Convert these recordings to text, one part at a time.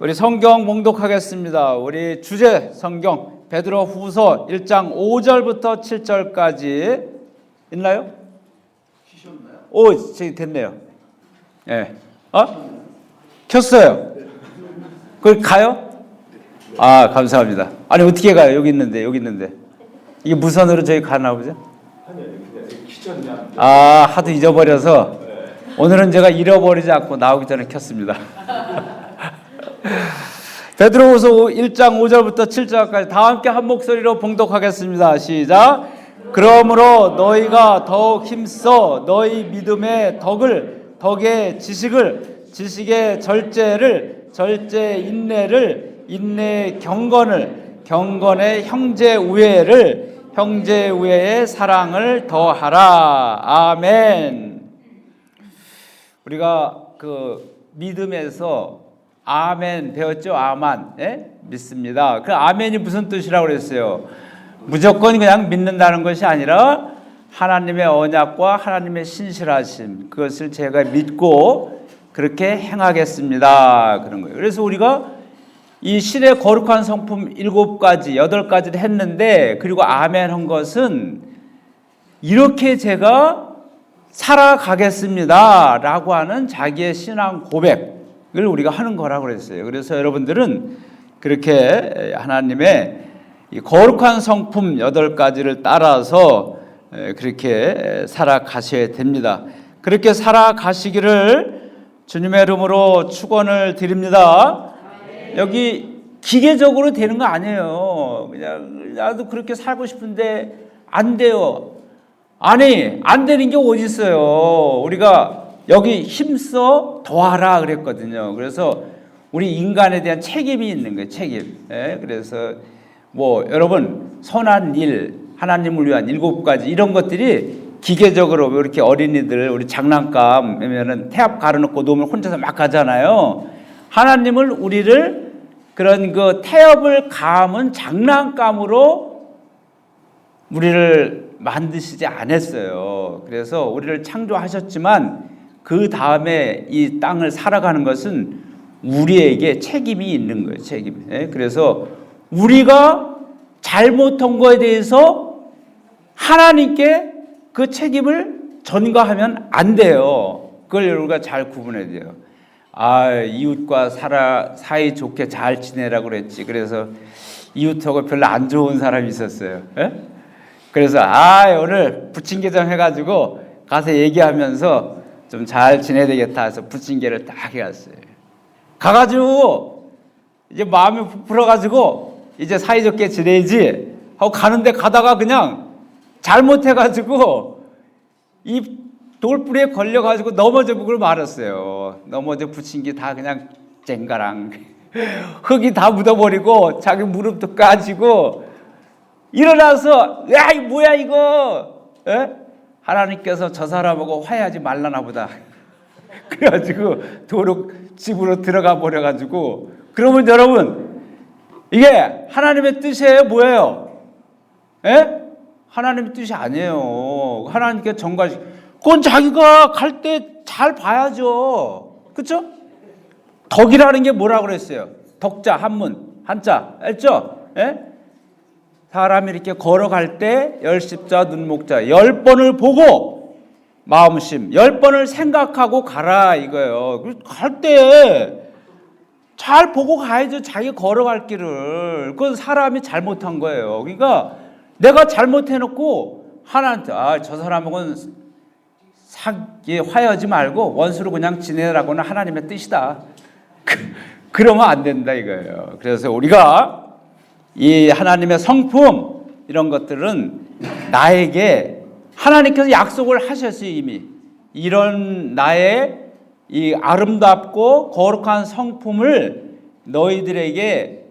우리 성경 봉독하겠습니다. 우리 주제 성경 베드로 후서 1장 5절부터 7절까지 있나요? 오, 저기 됐네요. 예. 켰어요. 그걸 가요? 아, 감사합니다. 아니, 어떻게 가요? 여기 있는데. 이게 무선으로 저희 가나 보죠? 아, 하도 잊어버려서 오늘은 제가 잃어버리지 않고 나오기 전에 켰습니다. 베드로후서 1장 5절부터 7절까지 다 함께 한 목소리로 봉독하겠습니다. 시작. 그러므로 너희가 더욱 힘써 너희 믿음의 덕의 지식을, 지식의 절제를, 절제 인내를, 인내 경건을, 경건의 형제 우애를, 형제 우애의 사랑을 더하라. 아멘. 우리가 그 믿음에서 아멘 배웠죠? 아만. 예? 믿습니다. 그 아멘이 무슨 뜻이라고 그랬어요? 무조건 그냥 믿는다는 것이 아니라 하나님의 언약과 하나님의 신실하심, 그것을 제가 믿고 그렇게 행하겠습니다. 그런 거예요. 그래서 우리가 이 신의 거룩한 성품 7가지, 8가지를 했는데, 그리고 아멘 한 것은 이렇게 제가 살아가겠습니다 라고 하는 자기의 신앙 고백을 우리가 하는 거라고 그랬어요. 그래서 여러분들은 그렇게 하나님의 이 거룩한 성품 8가지를 따라서 그렇게 살아가셔야 됩니다. 그렇게 살아가시기를 주님의 이름으로 축원을 드립니다. 여기 기계적으로 되는 거 아니에요. 그냥 나도 그렇게 살고 싶은데 안 돼요. 아니, 안 되는 게 어디 있어요. 우리가 여기 힘써 더하라 그랬거든요. 그래서 우리 인간에 대한 책임이 있는 거예요. 책임. 그래서 여러분 선한 일, 하나님을 위한 7가지 이런 것들이 기계적으로 이렇게 어린이들 우리 장난감이면은 태압 가려놓고 놓으면 혼자서 막 가잖아요. 하나님을 우리를 그런 그 태엽을 가함은 장난감으로 우리를 만드시지 않았어요. 그래서 우리를 창조하셨지만 그 다음에 이 땅을 살아가는 것은 우리에게 책임이 있는 거예요. 책임. 그래서 우리가 잘못한 거에 대해서 하나님께 그 책임을 전가하면 안 돼요. 그걸 우리가 잘 구분해야 돼요. 이웃과 사이 좋게 잘 지내라고 그랬지. 그래서 이웃하고 별로 안 좋은 사람이 있었어요. 그래서 오늘 부침개점 해가지고 가서 얘기하면서 좀 잘 지내야 되겠다 해서 부침개를 딱 해갔어요. 가가지고 이제 마음이 부풀어가지고 이제 사이좋게 지내야지 하고 가는데 가다가 그냥 잘못해가지고 이 돌뿌리에 걸려가지고 넘어져 그걸 말았어요. 넘어져 부침개 다 그냥 쨍가랑 흙이 다 묻어버리고 자기 무릎도 까지고 일어나서 야, 이 뭐야 이거? 하나님께서 저 사람하고 화해하지 말라나 보다. 그래가지고 집으로 들어가 버려가지고. 그러면 여러분 이게 하나님의 뜻이에요? 뭐예요? 하나님의 뜻이 아니에요. 하나님께 그건 자기가 갈 때 잘 봐야죠. 그렇죠? 덕이라는 게 뭐라고 그랬어요? 덕자, 한문, 한자, 알죠? 사람이 이렇게 걸어갈 때 열십자, 눈목자 10번을 보고 마음심 10번을 생각하고 가라 이거예요. 갈 때 잘 보고 가야죠. 자기 걸어갈 길을. 그건 사람이 잘못한 거예요. 그러니까 내가 잘못해놓고 하나한테 저 사람하고는 화해하지 말고 원수로 그냥 지내라고는 하나님의 뜻이다. 그러면 안 된다 이거예요. 그래서 우리가 이 하나님의 성품 이런 것들은 나에게 하나님께서 약속을 하셨어요. 이미 이런 나의 이 아름답고 거룩한 성품을 너희들에게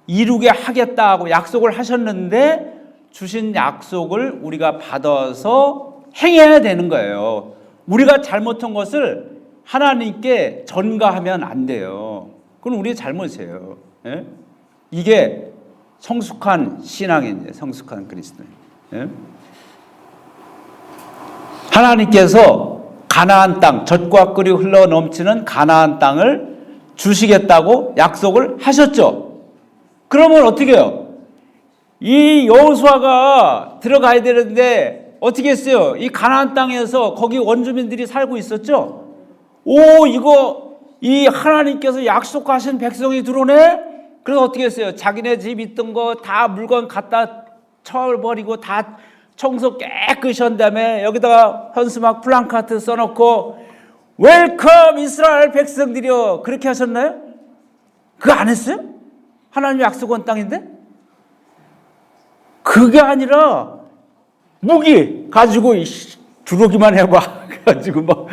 이루게 하겠다고 약속을 하셨는데 주신 약속을 우리가 받아서 행해야 되는 거예요. 우리가 잘못한 것을 하나님께 전가하면 안 돼요. 그건 우리의 잘못이에요. 이게 성숙한 신앙인이에요. 성숙한 그리스도인. 하나님께서 가나안 땅, 젖과 꿀이 흘러 넘치는 가나안 땅을 주시겠다고 약속을 하셨죠. 그러면 어떻게 해요? 이 여호수아가 들어가야 되는데 어떻게 했어요? 이 가나안 땅에서 거기 원주민들이 살고 있었죠. 오, 이거 이 하나님께서 약속하신 백성이 들어오네. 그래서 어떻게 했어요? 자기네 집 있던 거 다 물건 갖다 쳐버리고 다 청소 깨끗이 한 다음에 여기다가 현수막 플랜카드 써놓고 웰컴 이스라엘 백성들이여, 그렇게 하셨나요? 그거 안 했어요? 하나님 약속한 땅인데? 그게 아니라 무기 가지고 들어오기만 해봐 가지고 막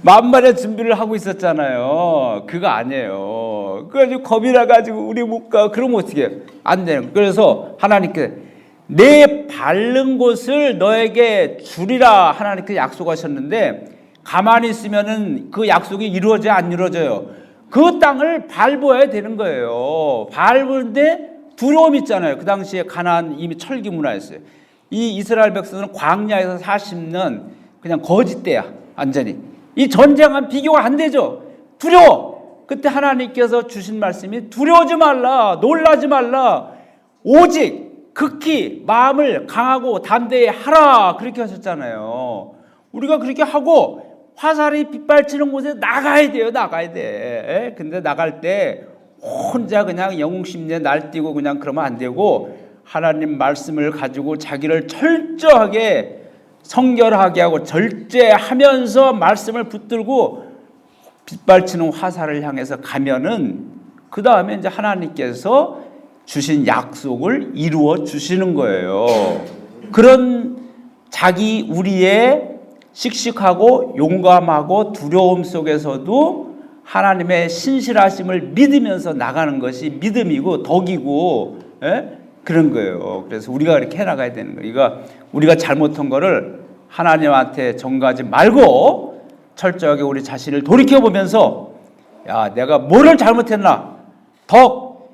만반의 준비를 하고 있었잖아요. 그거 아니에요. 그래가지고 겁이 나가지고 우리 못 가. 그러면 어떻게 해요? 안 돼요. 그래서 하나님께 내 바른 곳을 너에게 주리라 하나님께 약속하셨는데 가만히 있으면은 그 약속이 이루어져요, 안 이루어져요? 그 땅을 밟아야 되는 거예요. 밟는데 두려움 있잖아요. 그 당시에 가나안 이미 철기 문화였어요. 이 이스라엘 백성은 광야에서 40년 그냥 거짓대야, 완전히. 이 전쟁은 비교가 안 되죠. 두려워. 그때 하나님께서 주신 말씀이 두려워하지 말라, 놀라지 말라, 오직 극히 마음을 강하고 담대히 하라, 그렇게 하셨잖아요. 우리가 그렇게 하고 화살이 빗발치는 곳에 나가야 돼요. 나가야 돼. 근데 나갈 때 혼자 그냥 영웅심리에 날뛰고 그냥 그러면 안 되고 하나님 말씀을 가지고 자기를 철저하게 성결하게 하고 절제하면서 말씀을 붙들고 빗발치는 화살을 향해서 가면은 그 다음에 이제 하나님께서 주신 약속을 이루어 주시는 거예요. 그런 자기 우리의 씩씩하고 용감하고 두려움 속에서도 하나님의 신실하심을 믿으면서 나가는 것이 믿음이고 덕이고, 그런 거예요. 그래서 우리가 그렇게 해나가야 되는 거예요. 우리가 잘못한 거를 하나님한테 전가하지 말고 철저하게 우리 자신을 돌이켜보면서 야, 내가 뭐를 잘못했나? 덕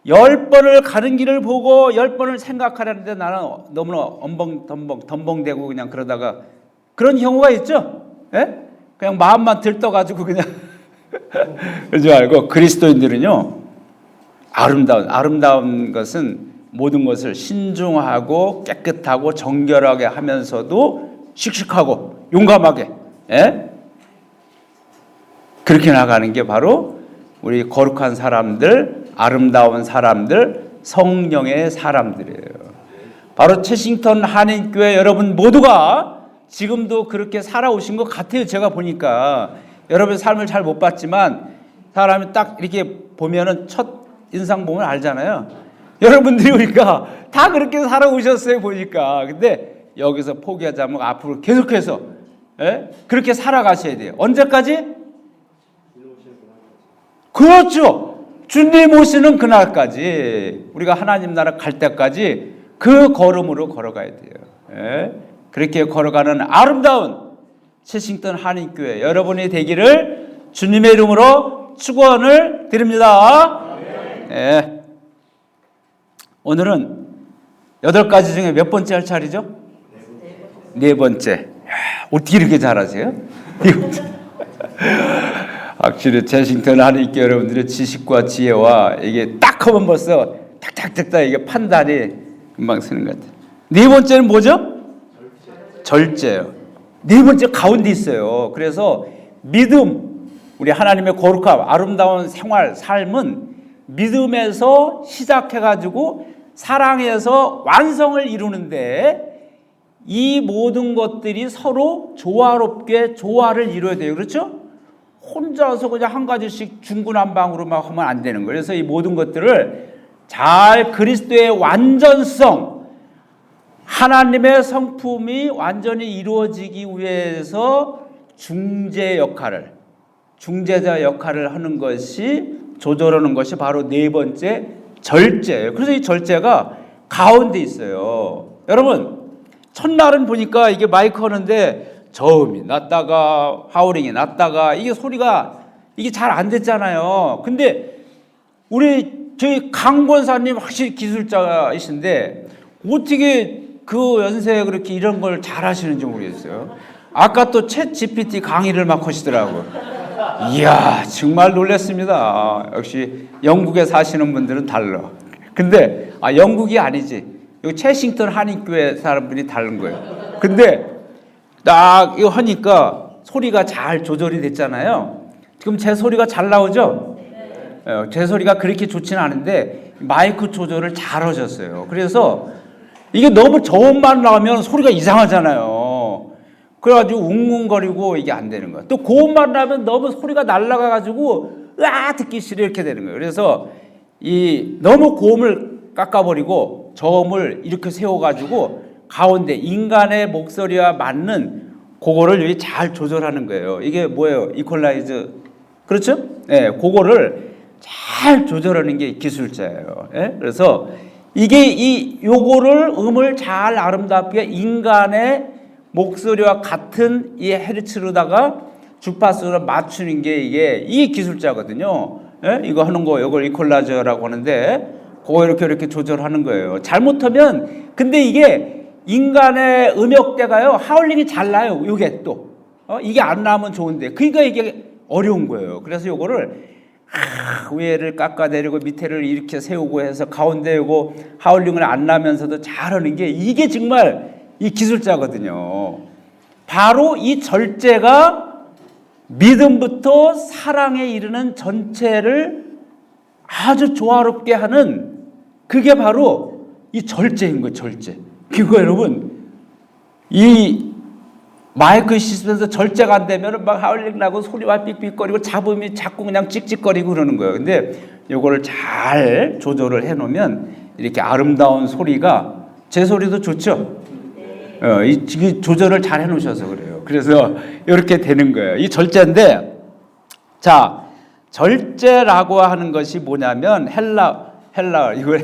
10번을 가는 길을 보고 10번을 생각하려는데 나는 너무나 덤벙대고 그냥 그러다가 그런 경우가 있죠. 그냥 마음만 들떠가지고 그냥 그러지 말고 그리스도인들은요, 아름다운 것은 모든 것을 신중하고 깨끗하고 정결하게 하면서도 씩씩하고 용감하게, 그렇게 나가는 게 바로 우리 거룩한 사람들, 아름다운 사람들, 성령의 사람들이에요. 바로 채싱턴 한인교회 여러분 모두가 지금도 그렇게 살아오신 것 같아요. 제가 보니까 여러분의 삶을 잘 못 봤지만 사람이 딱 이렇게 보면은 첫 인상 보면 알잖아요. 여러분들이 우리가 다 그렇게 살아오셨어요, 보니까. 근데 여기서 포기하자면 앞으로 계속해서 그렇게 살아가셔야 돼요. 언제까지? 그렇죠. 주님 오시는 그날까지, 우리가 하나님 나라 갈 때까지 그 걸음으로 걸어가야 돼요. 그렇게 걸어가는 아름다운 채싱턴 한인교회 여러분이 되기를 주님의 이름으로 축원을 드립니다. 오늘은 8가지 중에 몇 번째 할 차례죠? 네 번째. 어떻게 이렇게 잘하세요? 확실히 채싱턴 한인교회 여러분들의 지식과 지혜와 이게 딱 하면 벌써 탁탁탁탁 이게 판단이 금방 쓰는 것 같아요. 네 번째는 뭐죠? 절제요. 네 번째 가운데 있어요. 그래서 믿음, 우리 하나님의 거룩함, 아름다운 생활, 삶은 믿음에서 시작해가지고 사랑에서 완성을 이루는데 이 모든 것들이 서로 조화롭게 조화를 이루어야 돼요. 그렇죠? 혼자서 그냥 한 가지씩 중구난방으로 막 하면 안 되는 거예요. 그래서 이 모든 것들을 잘 그리스도의 완전성, 하나님의 성품이 완전히 이루어지기 위해서 중재자 역할을 하는 것이, 조절하는 것이 바로 네 번째 절제예요. 그래서 이 절제가 가운데 있어요. 여러분, 첫날은 보니까 이게 마이크 하는데 저음이 났다가 하우링이 났다가 이게 소리가 이게 잘 안 됐잖아요. 근데 저희 강 권사님 확실히 기술자이신데 어떻게 그 연세에 그렇게 이런 걸 잘 하시는지 모르겠어요. 아까 또 챗 GPT 강의를 막 하시더라고요. 이야, 정말 놀랐습니다. 역시 영국에 사시는 분들은 달라. 근데 영국이 아니지. 여기 채싱턴 한인교회 사람들이 다른 거예요. 근데 딱 이거 하니까 소리가 잘 조절이 됐잖아요. 지금 제 소리가 잘 나오죠? 제 소리가 그렇게 좋지는 않은데 마이크 조절을 잘 하셨어요. 그래서 이게 너무 저음만 나오면 소리가 이상하잖아요. 그래가지고 웅웅거리고 이게 안 되는 거예요. 또 고음만 나면 너무 소리가 날아가가지고 듣기 싫어 이렇게 되는 거예요. 그래서 이 너무 고음을 깎아버리고 저음을 이렇게 세워가지고 가운데 인간의 목소리와 맞는 그거를 여기 잘 조절하는 거예요. 이게 뭐예요? 이퀄라이즈. 그렇죠? 네, 그거를 잘 조절하는 게 기술자예요. 네? 그래서 이게 요거를 음을 잘 아름답게 인간의 목소리와 같은 이 헤르츠로다가 주파수를 맞추는 게 이게 기술자거든요. 예? 이거 하는 거, 이걸 이퀄라이저라고 하는데, 그거 이렇게 조절하는 거예요. 잘못하면, 근데 이게 인간의 음역대가요, 하울링이 잘 나요. 이게 또. 이게 안 나오면 좋은데. 그러니까 이게 어려운 거예요. 그래서 요거를 위에를 깎아내리고 밑에를 이렇게 세우고 해서 가운데 요거 하울링을 안 나면서도 잘하는 게 이게 정말 이 기술자거든요. 바로 이 절제가 믿음부터 사랑에 이르는 전체를 아주 조화롭게 하는 그게 바로 이 절제인 거예요. 절제. 그거 여러분 이 마이크 시스템에서 절제가 안 되면 막 하울링 나고 소리가 삑삑거리고 잡음이 자꾸 그냥 찍찍거리고 그러는 거예요. 근데 요거를 잘 조절을 해 놓으면 이렇게 아름다운 소리가 제 소리도 좋죠. 이 조절을 잘 해 놓으셔서 그래요. 그래서 이렇게 되는 거예요. 이 절제인데, 자, 절제라고 하는 것이 뭐냐면 이거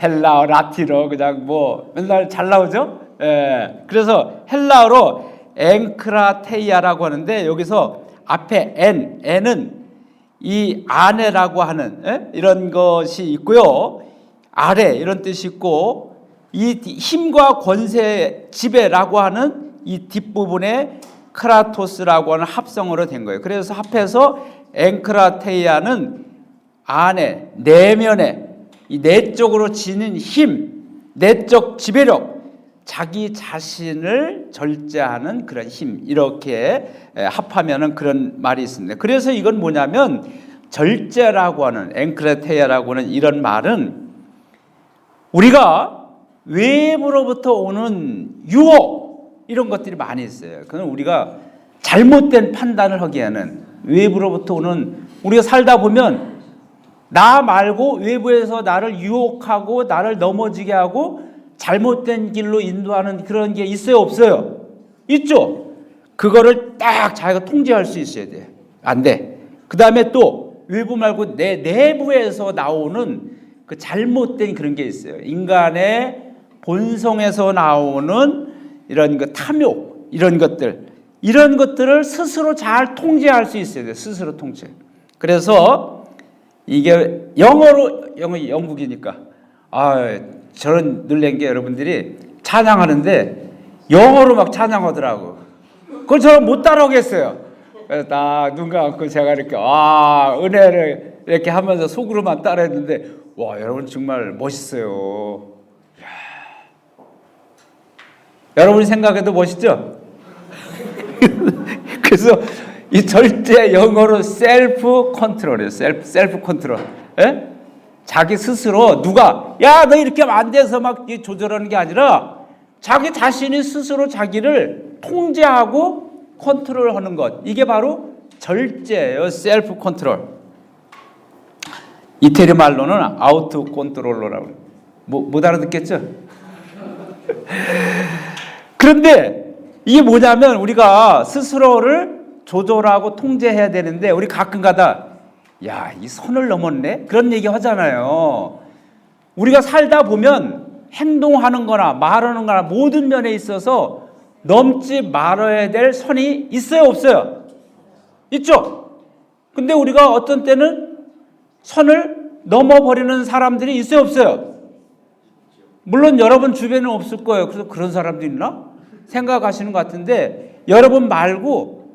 헬라어, 라틴어 그냥 뭐 맨날 잘 나오죠? 그래서 헬라어로 앵크라테이아라고 하는데 여기서 앞에 N은 이 아내라고 하는 이런 것이 있고요. 아래 이런 뜻이 있고 이 힘과 권세 지배라고 하는 이 뒷부분에 크라토스라고 하는 합성어로 된 거예요. 그래서 합해서 앵크라테이아는 안에 내면에 이 내적으로 지닌 힘, 내적 지배력, 자기 자신을 절제하는 그런 힘 이렇게 합하면은 그런 말이 있습니다. 그래서 이건 뭐냐면 절제라고 하는 앵크라테이아라고 하는 이런 말은 우리가 외부로부터 오는 유혹 이런 것들이 많이 있어요. 그건 우리가 잘못된 판단을 하기에는 외부로부터 오는 우리가 살다 보면 나 말고 외부에서 나를 유혹하고 나를 넘어지게 하고 잘못된 길로 인도하는 그런 게 있어요, 없어요? 있죠. 그거를 딱 자기가 통제할 수 있어야 돼. 안 돼. 그 다음에 또 외부 말고 내 내부에서 나오는 그 잘못된 그런 게 있어요. 인간의 본성에서 나오는 이런 그 탐욕 이런 것들을 스스로 잘 통제할 수 있어야 돼요. 스스로 통제. 그래서 이게 영국이니까 저런 놀란 게 여러분들이 찬양하는데 영어로 막 찬양하더라고. 그걸 저는 못 따라오겠어요. 그래서 딱 눈 감고 제가 이렇게 은혜를 이렇게 하면서 속으로만 따라했는데 와 여러분 정말 멋있어요. 여러분이 생각해도 멋있죠? 그래서 이 절제 영어로 셀프 컨트롤이에요. 셀프 컨트롤. 예? 자기 스스로 누가 야 너 이렇게 하면 안 돼서 막 조절하는 게 아니라 자기 자신이 스스로 자기를 통제하고 컨트롤하는 것. 이게 바로 절제예요. 셀프 컨트롤. 이태리 말로는 아우트 컨트롤러라고. 못 알아듣겠죠? 그런데 이게 뭐냐면 우리가 스스로를 조절하고 통제해야 되는데 우리 가끔가다 야, 이 선을 넘었네? 그런 얘기 하잖아요. 우리가 살다 보면 행동하는 거나 말하는 거나 모든 면에 있어서 넘지 말아야 될 선이 있어요, 없어요? 있죠? 근데 우리가 어떤 때는 선을 넘어버리는 사람들이 있어요, 없어요? 물론 여러분 주변에는 없을 거예요. 그래서 그런 사람도 있나? 생각하시는 것 같은데 여러분 말고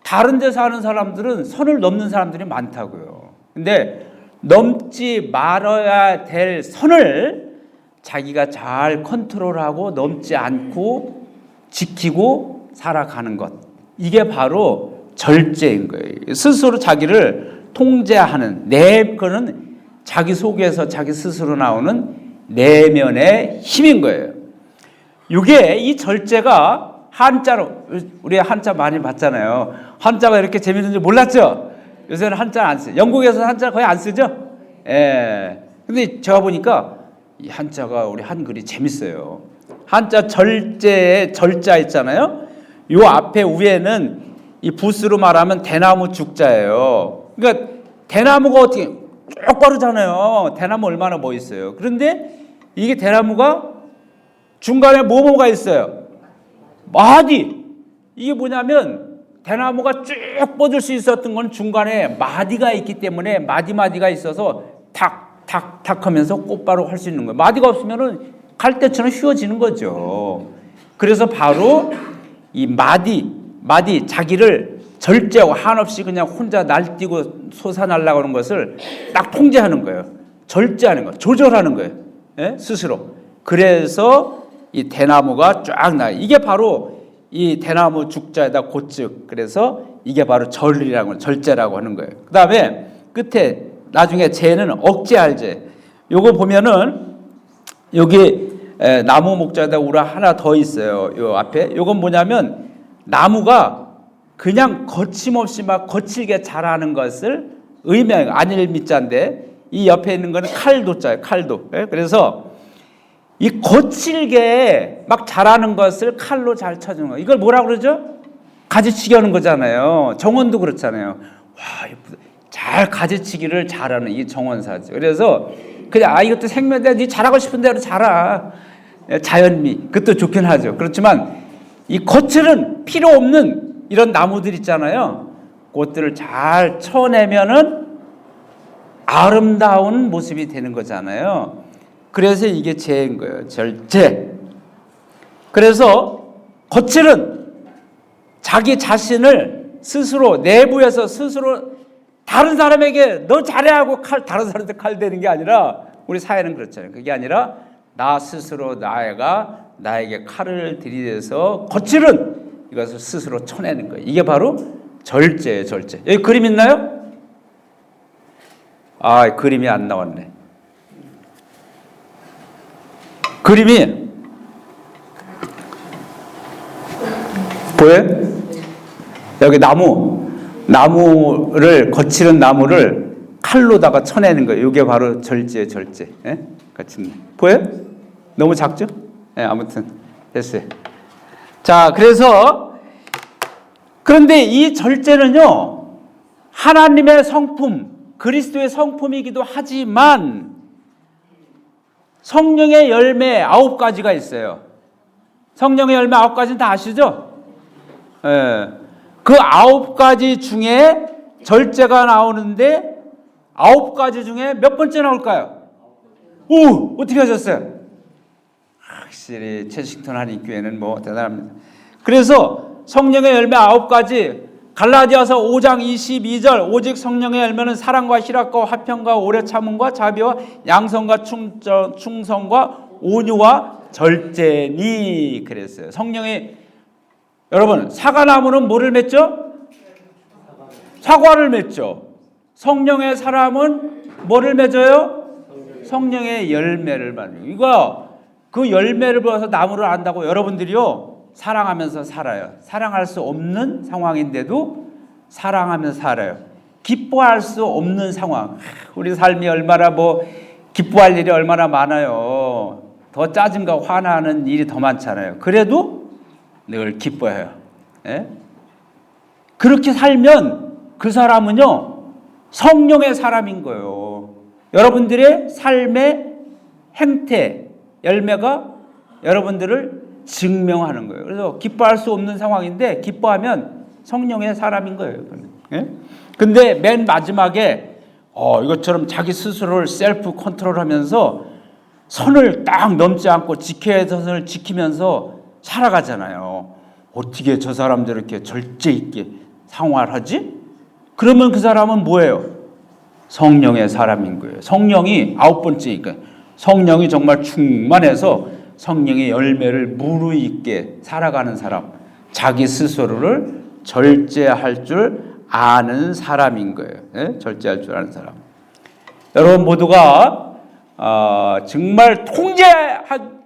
다른 데 사는 사람들은 선을 넘는 사람들이 많다고요. 근데 넘지 말아야 될 선을 자기가 잘 컨트롤하고 넘지 않고 지키고 살아가는 것. 이게 바로 절제인 거예요. 스스로 자기를 통제하는, 그거는 자기 속에서 자기 스스로 나오는 내면의 힘인 거예요. 이게 이 절제가 한자로, 우리 한자 많이 봤잖아요. 한자가 이렇게 재밌는 줄 몰랐죠? 요새는 한자 안 써요. 영국에서는 한자 거의 안 쓰죠? 예. 근데 제가 보니까 이 한자가 우리 한글이 재밌어요. 한자 절제의 절자 있잖아요. 요 앞에 위에는 이 붓으로 말하면 대나무 죽자예요. 그러니까 대나무가 어떻게 쭉 빠르잖아요. 대나무 얼마나 멋있어요. 그런데 이게 대나무가 중간에 뭐가 있어요? 마디. 이게 뭐냐면 대나무가 쭉 뻗을 수 있었던 건 중간에 마디가 있기 때문에 마디가 있어서 탁 하면서 곧바로 할 수 있는 거예요. 마디가 없으면은 갈대처럼 휘어지는 거죠. 그래서 바로 이 마디 자기를 절제하고 한없이 그냥 혼자 날뛰고 솟아날라가는 것을 딱 통제하는 거예요. 절제하는 거, 조절하는 거예요. 예? 스스로. 그래서 이 대나무가 쫙 나요. 이게 바로 이 대나무 죽자에다 고즉. 그래서 이게 바로 절제라고 하는 거예요. 그 다음에 끝에 나중에 제는 억제할 제. 요거 보면은 여기 나무 목자에다 우라 하나 더 있어요. 요 앞에. 요건 뭐냐면 나무가 그냥 거침없이 막 거칠게 자라는 것을 의미하는 안일미자인데 이 옆에 있는 거는 칼도자예요. 칼도. 그래서 이 거칠게 막 자라는 것을 칼로 잘 쳐주는 거. 이걸 뭐라 그러죠? 가지치기 하는 거잖아요. 정원도 그렇잖아요. 와, 잘 가지치기를 잘하는 이 정원사죠. 그래서 그냥 이것도 생명인데 네 잘하고 싶은 대로 자라. 자연미. 그것도 좋긴 하죠. 그렇지만 이 거칠은 필요 없는 이런 나무들 있잖아요. 그것들을 잘 쳐내면은 아름다운 모습이 되는 거잖아요. 그래서 이게 제인 거예요. 절제. 그래서 거칠은 자기 자신을 스스로 내부에서 스스로 다른 사람에게 너 잘해 하고 다른 사람한테 칼 대는 게 아니라 우리 사회는 그렇잖아요. 그게 아니라 나 스스로 나에게 칼을 들이대서 거칠은 이것을 스스로 쳐내는 거예요. 이게 바로 절제예요. 절제. 여기 그림 있나요? 그림이 안 나왔네. 그림이 보여요? 여기 나무를 거칠은 나무를 칼로다가 쳐내는 거예요. 이게 바로 절제예요. 절제. 예? 거친. 보여요? 너무 작죠? 예, 아무튼 됐어요. 자, 그런데 이 절제는요, 하나님의 성품, 그리스도의 성품이기도 하지만 성령의 열매 9가지가 있어요. 성령의 열매 9가지는 다 아시죠? 예. 그 9가지 중에 절제가 나오는데 9가지 중에 몇 번째 나올까요? 오! 어떻게 하셨어요? 확실히 채식턴 한인교회는 뭐 대단합니다. 그래서 성령의 열매 9가지, 갈라디아서 5장 22절, 오직 성령의 열매는 사랑과 희락과 화평과 오래 참음과 자비와 양성과 충성과 온유와 절제니 그랬어요. 여러분, 사과나무는 뭐를 맺죠? 사과를 맺죠. 성령의 사람은 뭐를 맺어요? 성령의 열매를 맺어요. 이거 그 열매를 보아서 나무를 안다고 여러분들이요 사랑하면서 살아요. 사랑할 수 없는 상황인데도 사랑하면서 살아요. 기뻐할 수 없는 상황. 우리 삶이 얼마나 기뻐할 일이 얼마나 많아요. 더 짜증과 화나는 일이 더 많잖아요. 그래도 늘 기뻐해요. 예? 그렇게 살면 그 사람은요 성령의 사람인 거예요. 여러분들의 삶의 행태, 열매가 여러분들을 증명하는 거예요. 그래서 기뻐할 수 없는 상황인데 기뻐하면 성령의 사람인 거예요. 예? 근데 맨 마지막에 이것처럼 자기 스스로를 셀프 컨트롤하면서 선을 딱 넘지 않고 지켜야 할 선을 지키면서 살아가잖아요. 어떻게 저 사람들 이렇게 절제 있게 생활하지? 그러면 그 사람은 뭐예요? 성령의 사람인 거예요. 성령이 9번째니까 성령이 정말 충만해서 성령의 열매를 무르익게 살아가는 사람, 자기 스스로를 절제할 줄 아는 사람인 거예요. 네? 절제할 줄 아는 사람. 여러분 모두가 정말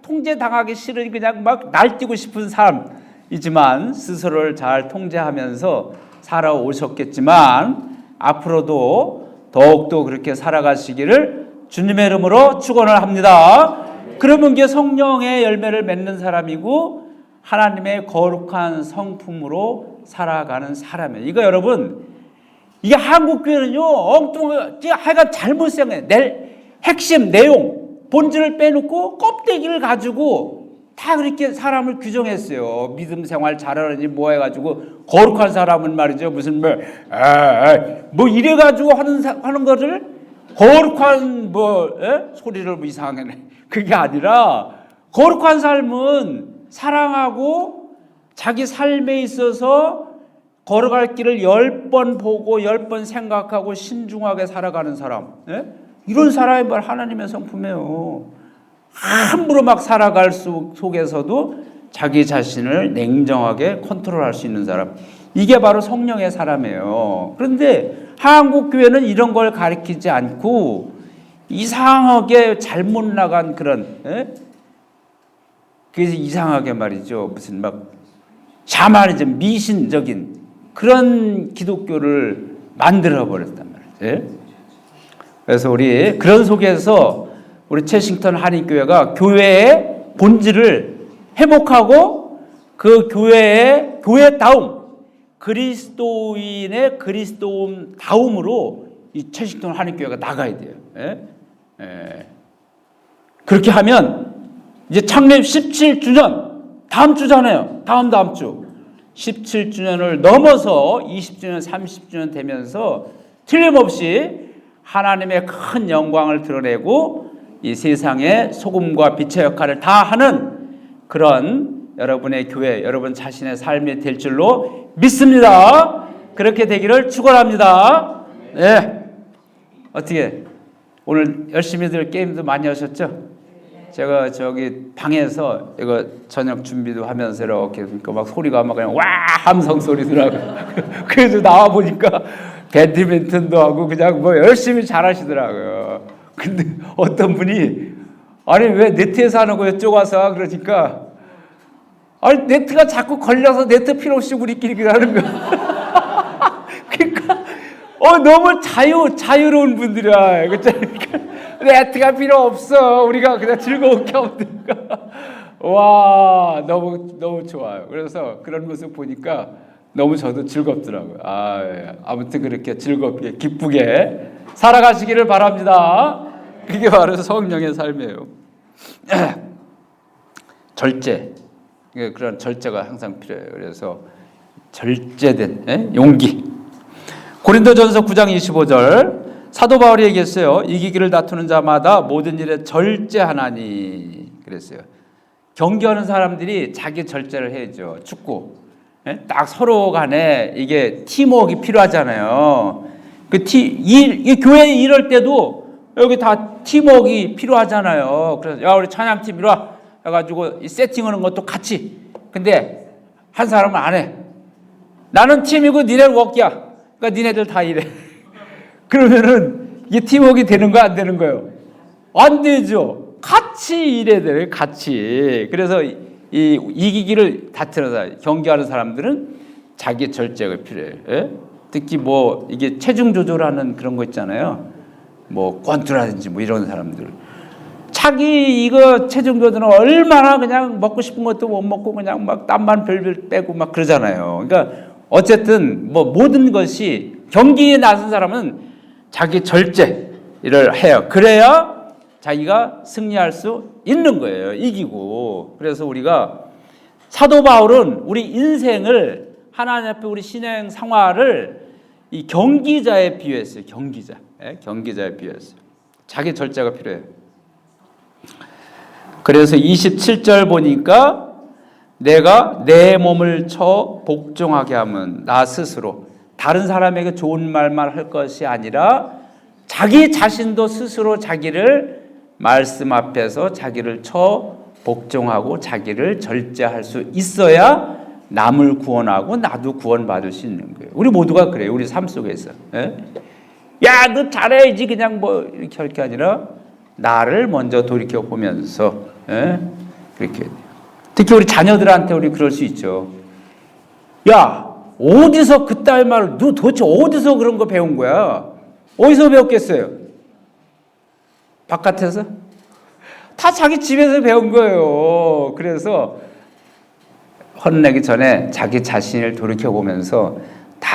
통제당하기 싫은 그냥 막 날뛰고 싶은 사람이지만 스스로를 잘 통제하면서 살아오셨겠지만 앞으로도 더욱더 그렇게 살아가시기를 주님의 이름으로 축원을 합니다. 그러면 이게 성령의 열매를 맺는 사람이고 하나님의 거룩한 성품으로 살아가는 사람이에요. 이거 여러분, 이게 한국 교회는요 엉뚱하게 하여간 잘못 생각해요. 핵심 내용 본질을 빼놓고 껍데기를 가지고 다 그렇게 사람을 규정했어요. 믿음 생활 잘하는지 뭐 해가지고 거룩한 사람은 말이죠 무슨 뭐 이래가지고 하는 것을 거룩한 소리를 뭐 이상하게 그게 아니라 거룩한 삶은 사랑하고 자기 삶에 있어서 걸어갈 길을 10번 보고 10번 생각하고 신중하게 살아가는 사람. 이런 사람이 바로 하나님의 성품이에요. 함부로 막 살아갈 속에서도 자기 자신을 냉정하게 컨트롤할 수 있는 사람. 이게 바로 성령의 사람이에요. 그런데 한국 교회는 이런 걸 가르치지 않고 이상하게 잘못 나간 그런 그래서 이상하게 말이죠. 무슨 막 샤머니즘 미신적인 그런 기독교를 만들어 버렸단 말이에요. 그래서 우리 그런 속에서 우리 채싱턴 한인교회가 교회의 본질을 회복하고 그 교회다움 그리스도인의 그리스도다움으로 이 채싱턴 한인교회가 나가야 돼요. 그렇게 하면 이제 창립 17주년 다음 주잖아요. 다음 주 17주년을 넘어서 20주년 30주년 되면서 틀림없이 하나님의 큰 영광을 드러내고 이 세상에 소금과 빛의 역할을 다 하는 그런 여러분의 교회, 여러분 자신의 삶이 될 줄로 믿습니다. 그렇게 되기를 축원합니다. 네. 어떻게 오늘 열심히들 게임도 많이 하셨죠? 제가 저기 방에서 이거 저녁 준비도 하면서 이렇게 막 소리가 막 그냥 와 함성 소리더라고요. 그래서 나와 보니까 배드민턴도 하고 그냥 뭐 열심히 잘하시더라고요. 근데 어떤 분이 아니 왜 네트에서 하는 거예요? 쪼가서 그러니까 아니 네트가 자꾸 걸려서 네트 필요 없이 우리끼리 하는 거야. 그러니까 너무 자유로운 분들이야. 그러니까 네트가 필요 없어. 우리가 그냥 즐거운게 없으니까. 와 너무 좋아요. 그래서 그런 모습 보니까 너무 저도 즐겁더라고요. 아무튼 그렇게 즐겁게 기쁘게 살아가시기를 바랍니다. 그게 바로 성령의 삶이에요. 절제. 그런 절제가 항상 필요해요. 그래서 절제된 용기. 고린도전서 9장 25절 사도 바울이 얘기했어요. 이기기를 다투는 자마다 모든 일에 절제하나니 그랬어요. 경기하는 사람들이 자기 절제를 해야죠. 축구. 딱 서로 간에 이게 팀워크가 필요하잖아요. 이 교회 이럴 때도 여기 다 팀워크가 필요하잖아요. 그래서 야 우리 찬양팀 이리 와 해가지고 이 세팅하는 것도 같이. 근데 한 사람은 안 해. 나는 팀이고 니네는 워크야. 그러니까 니네들 다 이래. 그러면은 이게 팀워크가 되는 거야 안 되는 거예요? 안 되죠. 같이 일해야 돼요. 같이. 그래서 이기기를 다투는 경기하는 사람들은 자기 절제가 필요해요. 특히 뭐 이게 체중 조절하는 그런 거 있잖아요. 뭐 권투라든지 뭐 이런 사람들. 자기 이거 체중 조절은 얼마나 그냥 먹고 싶은 것도 못 먹고 그냥 막 땀만 별별 빼고 막 그러잖아요. 그러니까 어쨌든 뭐 모든 것이 경기에 나선 사람은 자기 절제를 해요. 그래야 자기가 승리할 수 있는 거예요. 이기고. 그래서 우리가 사도 바울은 우리 인생을 하나님 앞에 우리 신앙 생활을 이 경기자에 비유했어요. 경기자에 비유했어요. 자기 절제가 필요해요. 그래서 27절 보니까 내가 내 몸을 쳐 복종하게 하면 나 스스로 다른 사람에게 좋은 말만 할 것이 아니라 자기 자신도 스스로 자기를 말씀 앞에서 자기를 복종하고 자기를 절제할 수 있어야 남을 구원하고 나도 구원받을 수 있는 거예요. 우리 모두가 그래요. 우리 삶 속에서. 예? 야, 너 잘해야지 그냥 뭐 이렇게 할 게 아니라 나를 먼저 돌이켜보면서 그렇게. 특히 우리 자녀들한테 우리 그럴 수 있죠. 야, 어디서 그따위 말을 너 도대체 어디서 그런 거 배운 거야? 어디서 배웠겠어요? 바깥에서? 다 자기 집에서 배운 거예요. 그래서 혼내기 전에 자기 자신을 돌이켜보면서 다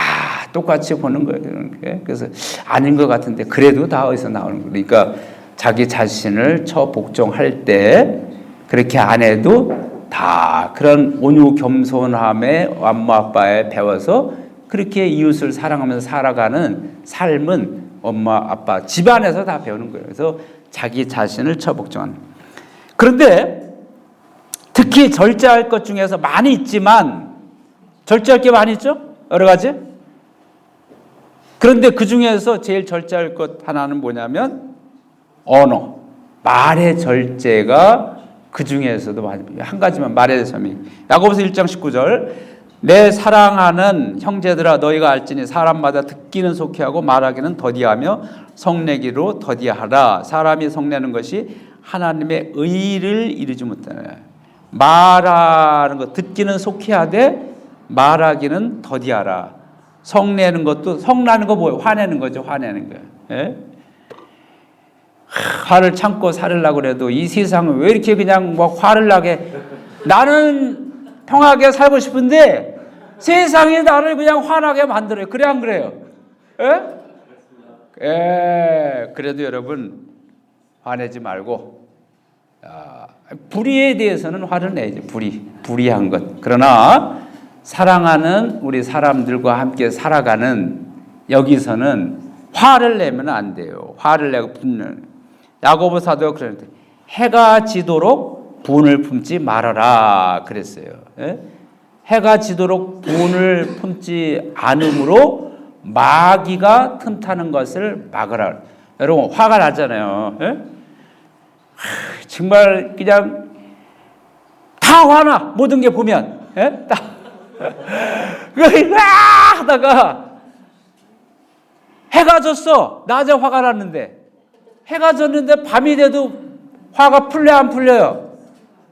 똑같이 보는 거예요. 그래서 아닌 것 같은데 그래도 다 어디서 나오는 거예요. 그러니까 자기 자신을 복종할 때 그렇게 안 해도 다 그런 온유 겸손함에 엄마 아빠에 배워서 그렇게 이웃을 사랑하면서 살아가는 삶은 엄마 아빠 집안에서 다 배우는 거예요. 그래서 자기 자신을 복종하는. 그런데 특히 절제할 것 중에서 많이 있지만 절제할 게 많이 있죠? 여러 가지. 그런데 그 중에서 제일 절제할 것 하나는 뭐냐면 언어, 말의 절제가 그 중에서도 많이, 한 가지만 말의 점이. 야고보서 1장 19절 내 사랑하는 형제들아 너희가 알지니 사람마다 듣기는 속히하고 말하기는 더디하며 성내기로 더디하라. 사람이 성내는 것이 하나님의 의를 이루지 못하네. 말하는 것, 듣기는 속히하되 말하기는 더디하라. 성내는 것도, 성나는 거 뭐예요? 화내는 거죠. 화내는 거예요. 예? 화를 참고 살으려고 그래도 이 세상은 왜 이렇게 그냥 뭐 화를 나게. 나는 평화하게 살고 싶은데 세상이 나를 그냥 화나게 만들어요. 그래 안 그래요? 예? 예. 그래도 여러분 화내지 말고 불의에 대해서는 화를 내야죠. 불의한 것. 그러나 사랑하는 우리 사람들과 함께 살아가는 여기서는 화를 내면 안 돼요. 화를 내고 분노는. 야고보 사도가 그러는데 해가 지도록 분을 품지 말아라 그랬어요. 예? 해가 지도록 분을 품지 않음으로 마귀가 틈타는 것을 막으라. 여러분 화가 나잖아요. 예? 정말 그냥 다 화나 모든 게 보면 예? 다 하다가 해가 졌어. 낮에 화가 났는데 해가 졌는데 밤이 돼도 화가 풀려 안 풀려요?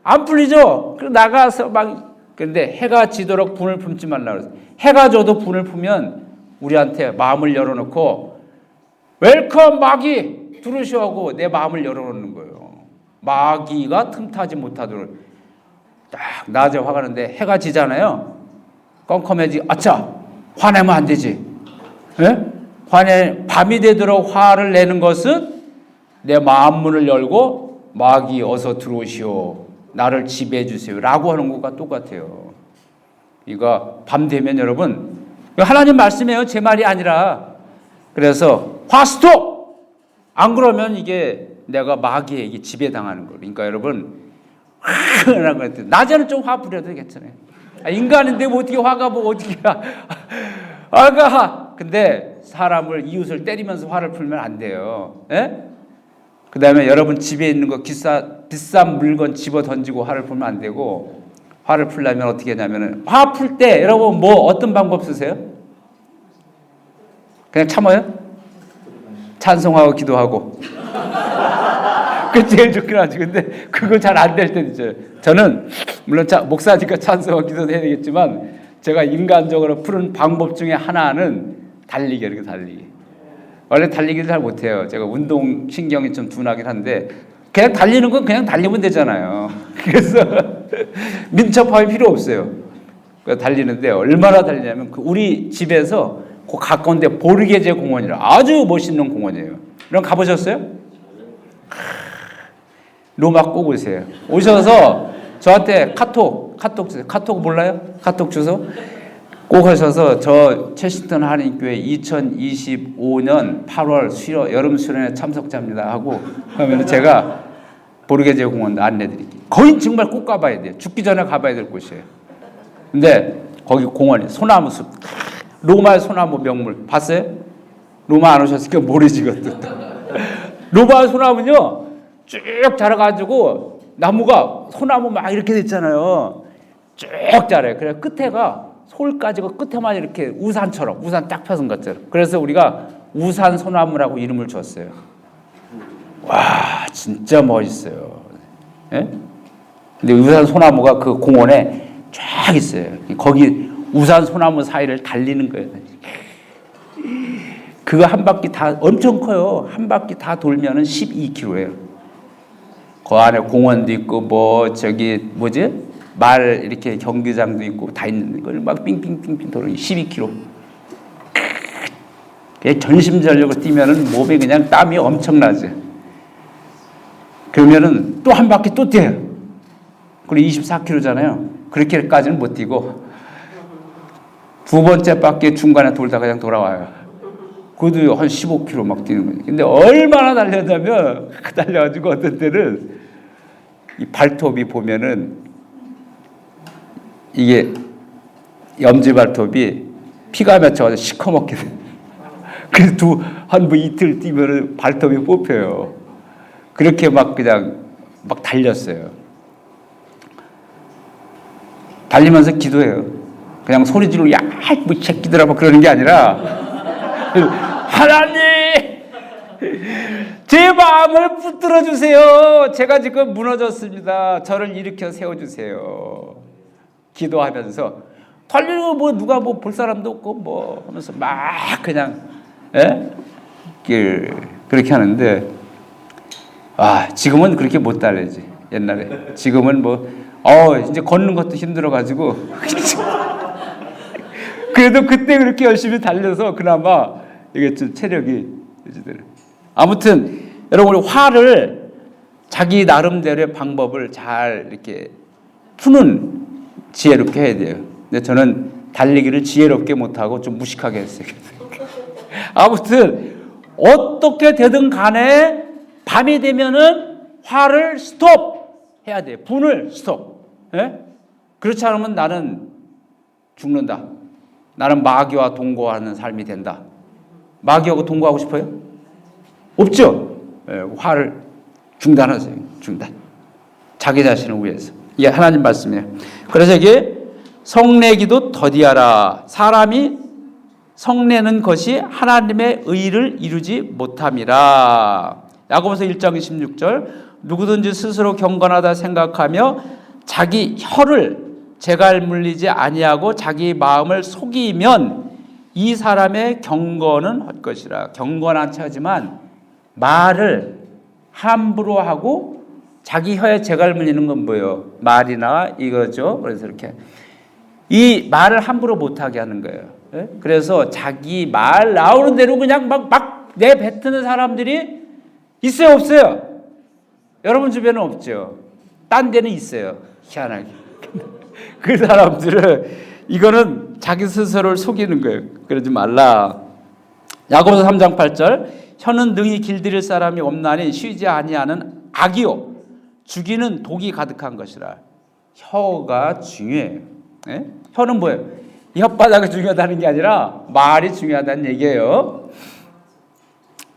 안 풀리죠. 그래서 나가서 막 근데 해가 지도록 분을 품지 말라 그랬어요. 해가 져도 분을 품으면 우리한테 마음을 열어놓고 웰컴 마귀 들으시오 하고 내 마음을 열어놓는 거예요. 마귀가 틈타지 못하도록. 딱 낮에 화가 나는데 해가 지잖아요. 껌껌해지. 아차 화내면 안 되지. 예? 밤이 되도록 화를 내는 것은 내 마음 문을 열고 마귀 어서 들어오시오. 나를 지배해 주세요. 라고 하는 것과 똑같아요. 이거 밤 되면 여러분 하나님 말씀이에요. 제 말이 아니라. 그래서 화 스톱! 안 그러면 이게 내가 마귀에게 지배당하는 거예요. 그러니까 여러분 낮에는 좀 화 부려도 괜찮아요. 인간인데 뭐 어떻게 화가 뭐 어떻게 화가. 근데 사람을 이웃을 때리면서 화를 풀면 안 돼요. 예? 그 다음에 여러분 집에 있는 거 비싼 물건 집어 던지고 화를 풀면 안 되고, 화를 풀려면 어떻게 하냐면은 화 풀 때 여러분 뭐 어떤 방법 쓰세요? 그냥 참아요? 찬송하고 기도하고. 그게 제일 좋긴 하지. 근데 그거 잘 안 될 때도 있어요. 저는 물론 목사니까 찬송하고 기도도 해야 되겠지만 제가 인간적으로 푸는 방법 중에 하나는 달리기. 이렇게 달리기. 원래 달리기를 잘 못해요. 제가 운동 신경이 좀 둔하긴 한데 그냥 달리는 건 그냥 달리면 되잖아요. 그래서 민첩함이 필요 없어요. 달리는데 얼마나 달리냐면 우리 집에서 그 가까운 데 보르게제 공원이라 아주 멋있는 공원이에요. 그럼 가보셨어요? 로마 꼭 오세요. 오셔서 저한테 카톡 주세요. 카톡 몰라요? 카톡 주소? 꼭 하셔서 저 채식턴 한인교회 2025년 8월 여름 수련회 참석자입니다 하고 하면 제가 보르게제 공원 안내드릴게요. 거긴 정말 꼭 가봐야 돼요. 죽기 전에 가봐야 될 곳이에요. 근데 거기 공원이 소나무 숲 로마의 소나무 명물 봤어요? 로마 안 오셨으니까 모르지 그것도. 로마의 소나무는요 쭉 자라가지고 나무가 소나무 막 이렇게 됐잖아요. 쭉 자라요. 그래서 끝에가 솔까지고 끝에만 이렇게 우산처럼 우산 딱 펴선 것처럼. 그래서 우리가 우산 소나무라고 이름을 줬어요. 와 진짜 멋있어요. 예? 근데 우산 소나무가 그 공원에 쫙 있어요. 거기 우산 소나무 사이를 달리는 거예요. 그거 한 바퀴 다 엄청 커요. 한 바퀴 다 돌면은 12km예요. 그 안에 공원도 있고 뭐 저기 뭐지? 말 이렇게 경기장도 있고 다 있는 걸 막 빙빙빙빙 돌아요. 12km. 전심전력으로 뛰면은 몸에 그냥 땀이 엄청나죠. 그러면은 또 한 바퀴 또 뛰어요. 그리고 24km잖아요. 그렇게까지는 못 뛰고 두 번째 바퀴 중간에 돌다가 그냥 돌아와요. 그것도 한 15km 막 뛰는 거예요. 근데 얼마나 달렸냐면 달려가지고 어떤 때는 이 발톱이 보면은 이게 염지 발톱이 피가 맺혀가지고 시커멓게 돼. 그래서 한 뭐 이틀 뛰면은 발톱이 뽑혀요. 그렇게 막 그냥 막 달렸어요. 달리면서 기도해요. 그냥 소리 지르고 야, 뭐 새끼들아 뭐 그러는 게 아니라 하나님 제 마음을 붙들어 주세요. 제가 지금 무너졌습니다. 저를 일으켜 세워 주세요. 기도하면서 달리고 뭐 누가 뭐 볼 사람도 없고 뭐 하면서 막 그냥 그렇게 하는데 지금은 그렇게 못 달리지. 옛날에 지금은 뭐 이제 걷는 것도 힘들어가지고 그래도 그때 그렇게 열심히 달려서 그나마 이게 좀 체력이 유지되는. 아무튼 여러분 우리 화를 자기 나름대로의 방법을 잘 이렇게 푸는 지혜롭게 해야 돼요. 근데 저는 달리기를 지혜롭게 못하고 좀 무식하게 했어요. 아무튼 어떻게 되든 간에 밤이 되면은 화를 스톱 해야 돼. 분을 스톱. 예? 그렇지 않으면 나는 죽는다. 나는 마귀와 동거하는 삶이 된다. 마귀하고 동거하고 싶어요? 없죠? 예, 화를 중단하세요. 중단. 자기 자신을 위해서. 이게 하나님 말씀이에요. 그래서 이게 성내기도 더디하라. 사람이 성내는 것이 하나님의 의를 이루지 못함이라. 야고보서 1장 16절 누구든지 스스로 경건하다 생각하며 자기 혀를 재갈 물리지 아니하고 자기 마음을 속이면 이 사람의 경건은 헛것이라. 경건한 척하지만 말을 함부로 하고 자기 혀에 재갈 물리는 건 뭐예요? 말이나 이거죠. 그래서 이렇게 이 말을 함부로 못하게 하는 거예요. 그래서 자기 말 나오는 대로 그냥 막 내뱉는 사람들이 있어요, 없어요? 여러분 주변은 없죠. 딴 데는 있어요. 희한하게. 그 사람들은 이거는 자기 스스로를 속이는 거예요. 그러지 말라. 야고보서 3장 8절 혀는 능히 길들일 사람이 없나니 쉬지 아니하는 악이요 죽이는 독이 가득한 것이라. 혀가 중요해요. 네? 혀는 뭐예요? 혓바닥이 중요하다는 게 아니라 말이 중요하다는 얘기예요.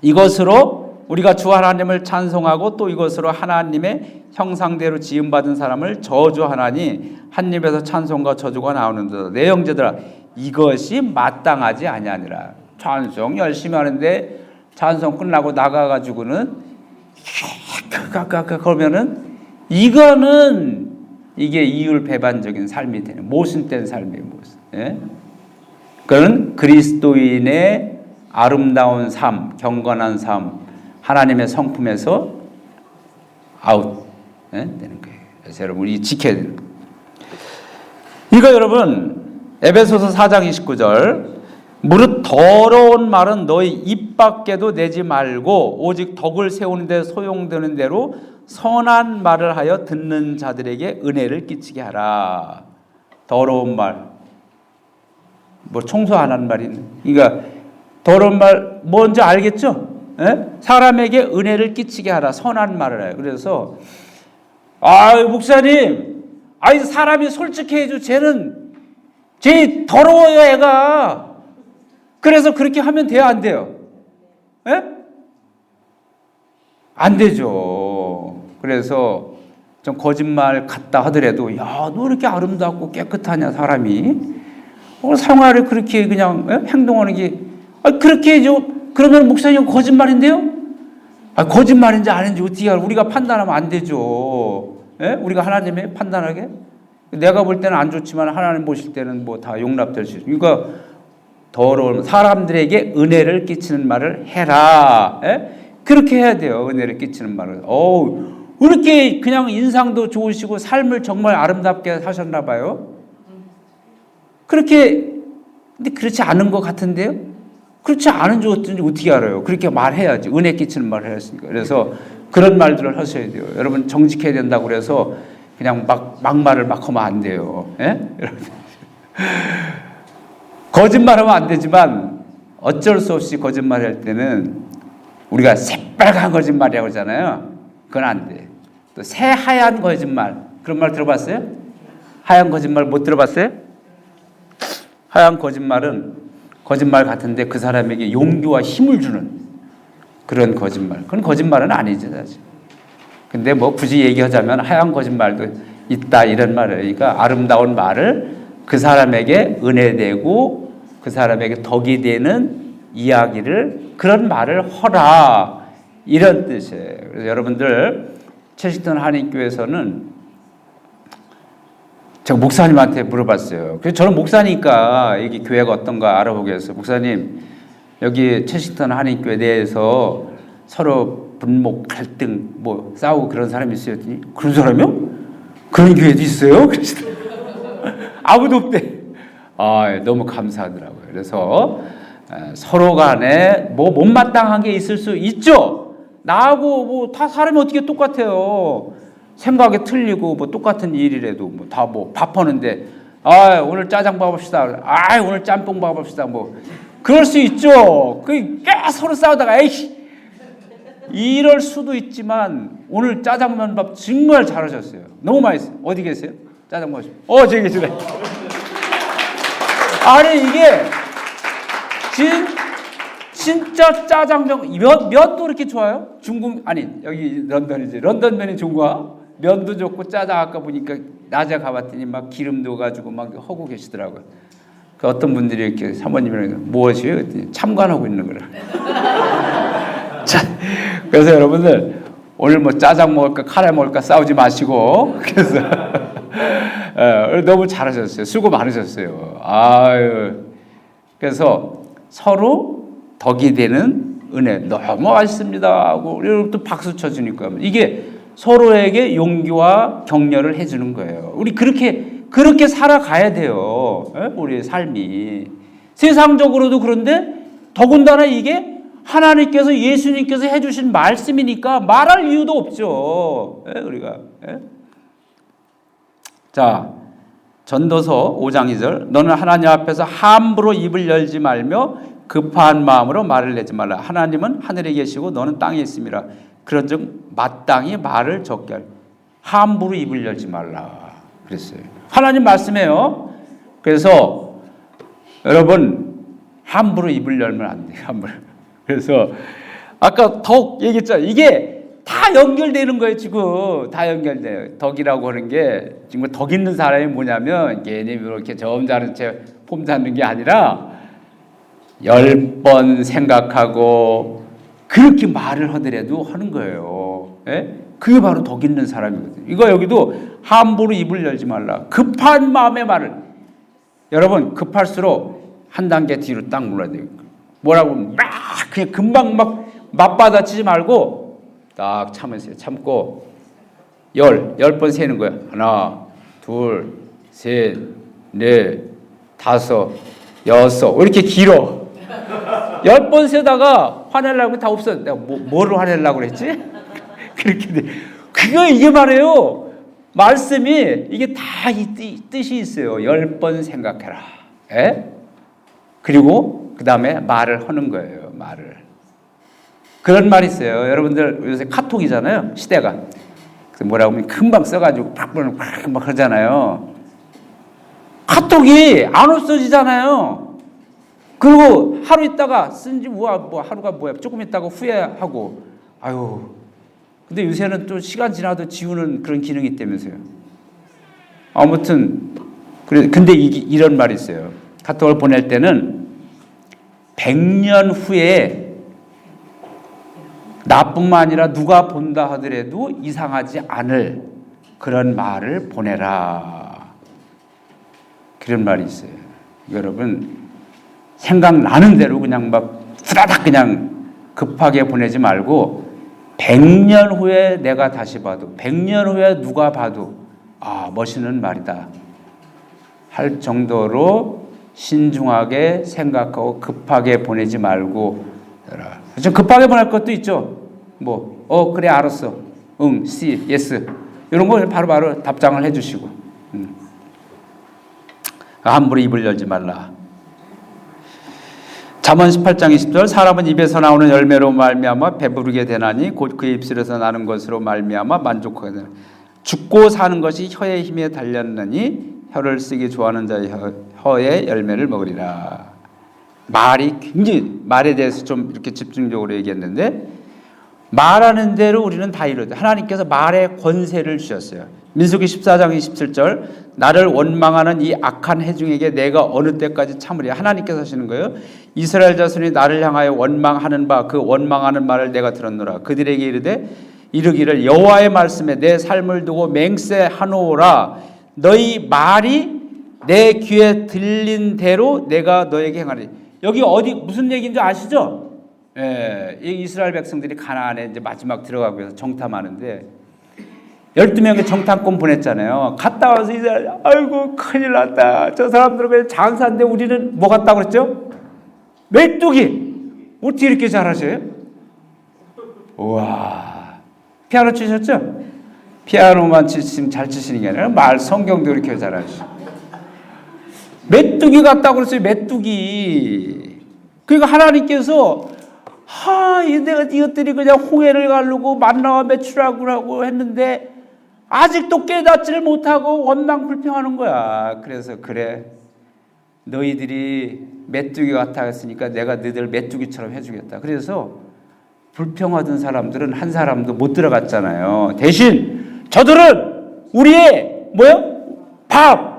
이것으로 우리가 주 하나님을 찬송하고 또 이것으로 하나님의 형상대로 지음받은 사람을 저주하나니 한 입에서 찬송과 저주가 나오는데 내 형제들아 이것이 마땅하지 아니하니라. 찬송 열심히 하는데 찬송 끝나고 나가가지고는 그러면은 이거는 이게 이율배반적인 삶이 되는 모순된 삶이에요. 모순. 예? 그건 그리스도인의 아름다운 삶, 경건한 삶, 하나님의 성품에서 아웃 되는 거예요. 그래서 여러분 우리 지켜야 되는 거예요. 이거 여러분 에베소서 4장 29절 무릇 더러운 말은 너희 입 밖에도 내지 말고 오직 덕을 세우는 데 소용되는 대로 선한 말을 하여 듣는 자들에게 은혜를 끼치게 하라. 더러운 말 뭐 청소 안 하는 말이 그러니까 더러운 말 뭔지 알겠죠? 예? 사람에게 은혜를 끼치게 하라. 선한 말을 해요. 그래서 목사님 사람이 솔직히 해줘. 쟤는 더러워요. 애가 그래서 그렇게 하면 돼요, 안 돼요? 예? 안 되죠. 그래서 좀 거짓말 같다 하더라도, 야, 너 이렇게 아름답고 깨끗하냐, 사람이? 생활을 그렇게 그냥 행동하는 게, 그렇게 그러면 목사님 거짓말인데요? 거짓말인지 아닌지 어떻게 우리가 판단하면 안 되죠. 예? 우리가 하나님의 판단하게? 내가 볼 때는 안 좋지만 하나님 보실 때는 뭐 다 용납될 수 있어요. 그러니까 더러운 사람들에게 은혜를 끼치는 말을 해라. 예? 그렇게 해야 돼요. 은혜를 끼치는 말을. 이렇게 그냥 인상도 좋으시고 삶을 정말 아름답게 사셨나 봐요. 그렇게, 근데 그렇지 않은 것 같은데요? 그렇지 않은지 어떻게 알아요? 그렇게 말해야지. 은혜 끼치는 말을 했으니까. 그래서 그런 말들을 하셔야 돼요. 여러분 정직해야 된다고 그래서 그냥 막말을 막 하면 안 돼요. 예? 거짓말하면 안 되지만 어쩔 수 없이 거짓말할 때는 우리가 새빨간 거짓말이라고 하잖아요. 그건 안 돼. 또 새하얀 거짓말. 그런 말 들어봤어요? 하얀 거짓말 못 들어봤어요? 하얀 거짓말은 거짓말 같은데 그 사람에게 용기와 힘을 주는 그런 거짓말. 그건 거짓말은 아니죠, 사실. 근데 뭐 굳이 얘기하자면 하얀 거짓말도 있다 이런 말이에요. 그러니까 아름다운 말을 그 사람에게 은혜되고 그 사람에게 덕이 되는 이야기를 그런 말을 허라 이런 뜻이에요. 그래서 여러분들 채식턴 한인교회에서는 제가 목사님한테 물어봤어요. 그래서 저는 목사니까 여기 교회가 어떤가 알아보기 위해서 목사님 여기 채식턴 한인교회 내에서 서로 분목 갈등 뭐 싸우고 그런 사람이 있어요. 그런 사람이요? 그런 교회도 있어요? 아무도 없대. 너무 감사하더라고요. 그래서 서로 간에 뭐 못마땅한 게 있을 수 있죠. 나하고 뭐 다 사람이 어떻게 똑같아요. 생각이 틀리고 뭐 똑같은 일이라도 뭐 다 뭐 밥하는데 오늘 짜장밥 합시다. 오늘 짬뽕밥 합시다. 뭐 그럴 수 있죠. 꽤 서로 싸우다가 에이씨 이럴 수도 있지만 오늘 짜장면밥 정말 잘하셨어요. 너무 맛있어요. 어디 계세요? 짜장밥. 저기 계시네. 아니 이게 진짜 짜장면 면도 이렇게 좋아요? 중국 아니 여기 런던이지. 런던 면이 좋은가? 면도 좋고 짜장 아까 보니까 낮에 가봤더니 막 기름도 가지고 막 하고 계시더라고요. 그 어떤 분들이 이렇게 사모님이랑 무엇이에요? 참관하고 있는 거라. 그래서 여러분들 오늘 뭐 짜장 먹을까 카레 먹을까 싸우지 마시고 그래서 너무 잘하셨어요. 수고 많으셨어요. 그래서 서로 덕이 되는 은혜 너무 맛있습니다 하고 또 박수 쳐주니까 이게 서로에게 용기와 격려를 해주는 거예요. 우리 그렇게 살아가야 돼요. 우리의 삶이 세상적으로도 그런데 더군다나 이게 하나님께서 예수님께서 해주신 말씀이니까 말할 이유도 없죠. 우리가 자 전도서 5장 2절 너는 하나님 앞에서 함부로 입을 열지 말며 급한 마음으로 말을 내지 말라. 하나님은 하늘에 계시고 너는 땅에 있음이라. 그런즉 마땅히 말을 적게 할. 함부로 입을 열지 말라 그랬어요. 하나님 말씀이에요. 그래서 여러분 함부로 입을 열면 안 돼요. 함부로. 그래서 아까 덕 얘기했잖아요. 이게 다 연결되는 거예요. 지금 다 연결돼요. 덕이라고 하는 게 지금 덕 있는 사람이 뭐냐면 괜히 이렇게 점잖은 채 폼 잡는 게 아니라 10번 생각하고 그렇게 말을 하더라도 하는 거예요. 그게 바로 덕 있는 사람이거든요. 이거 여기도 함부로 입을 열지 말라. 급한 마음의 말을. 여러분 급할수록 한 단계 뒤로 딱 물러야 돼요. 뭐라고 막 그냥 금방 막 맞받아치지 말고 딱 참으세요. 참고 10번 세는 거예요. 하나, 둘, 셋, 넷, 다섯, 여섯 이렇게 길어. 10번 세다가 화내려고 다 없어. 내가 뭐를 화내려고 그랬지? 그렇게 돼. 이게 말이에요. 말씀이 이게 다 이 뜻이 있어요. 10번 생각해라. 그리고 그 다음에 말을 하는 거예요. 말을. 그런 말이 있어요. 여러분들 요새 카톡이잖아요. 시대가. 그래서 뭐라고 하면 금방 써가지고 막 그러잖아요. 카톡이 안 없어지잖아요. 그리고 하루 있다가 쓴지 뭐 하루가 뭐야 조금 있다가 후회하고 아유 근데 요새는 또 시간 지나도 지우는 그런 기능이 있다면서요. 아무튼 그래 근데 이런 말이 있어요. 카톡을 보낼 때는 100년 후에 나뿐만 아니라 누가 본다 하더라도 이상하지 않을 그런 말을 보내라. 그런 말이 있어요. 여러분 생각나는 대로 그냥 막 후다닥 그냥 급하게 보내지 말고 100년 후에 내가 다시 봐도 100년 후에 누가 봐도 아 멋있는 말이다 할 정도로 신중하게 생각하고 급하게 보내지 말고 좀 급하게 보낼 것도 있죠. 그래 알았어. 응, see, yes 이런 거 바로바로 답장을 해주시고 함부로 입을 열지 말라. 잠언 18장 20절 사람은 입에서 나오는 열매로 말미암아 배부르게 되나니 곧 그의 입술에서 나는 것으로 말미암아 만족하게 되나니 죽고 사는 것이 혀의 힘에 달렸느니 혀를 쓰기 좋아하는 자의 혀의 열매를 먹으리라. 말이 굉장히 말에 대해서 좀 이렇게 집중적으로 얘기했는데 말하는 대로 우리는 다 이루어져. 하나님께서 말의 권세를 주셨어요. 민수기 14장 27절 나를 원망하는 이 악한 해중에게 내가 어느 때까지 참으리야. 하나님께서 하시는 거예요. 이스라엘 자손이 나를 향하여 원망하는 바 그 원망하는 말을 내가 들었노라. 그들에게 이르기를 여호와의 말씀에 내 삶을 두고 맹세하노라. 너희 말이 내 귀에 들린 대로 내가 너에게 행하리. 여기 어디 무슨 얘기인지 아시죠? 예, 이 이스라엘 백성들이 가나안에 이제 마지막 들어가고 해서 정탐하는데 12명의 정탐꾼 보냈잖아요. 갔다 와서 이제 아이고 큰일 났다. 저 사람들은 그냥 장사인데 우리는 뭐 같다고 그랬죠? 메뚜기. 어떻게 이렇게 잘하세요? 우와. 피아노 치셨죠? 피아노만 치시면 잘 치시는 게 아니라 말 성경도 이렇게 잘하시죠. 메뚜기 같다고 그랬어요. 메뚜기. 그러니까 하나님께서 내가 이것들이 그냥 홍해를 가르고 만나와 매출하고 하고 했는데 아직도 깨닫지를 못하고 원망 불평하는 거야. 그래서 그래 너희들이 메뚜기 같아 했으니까 내가 너희들 메뚜기처럼 해주겠다. 그래서 불평하던 사람들은 한 사람도 못 들어갔잖아요. 대신 저들은 우리의 밥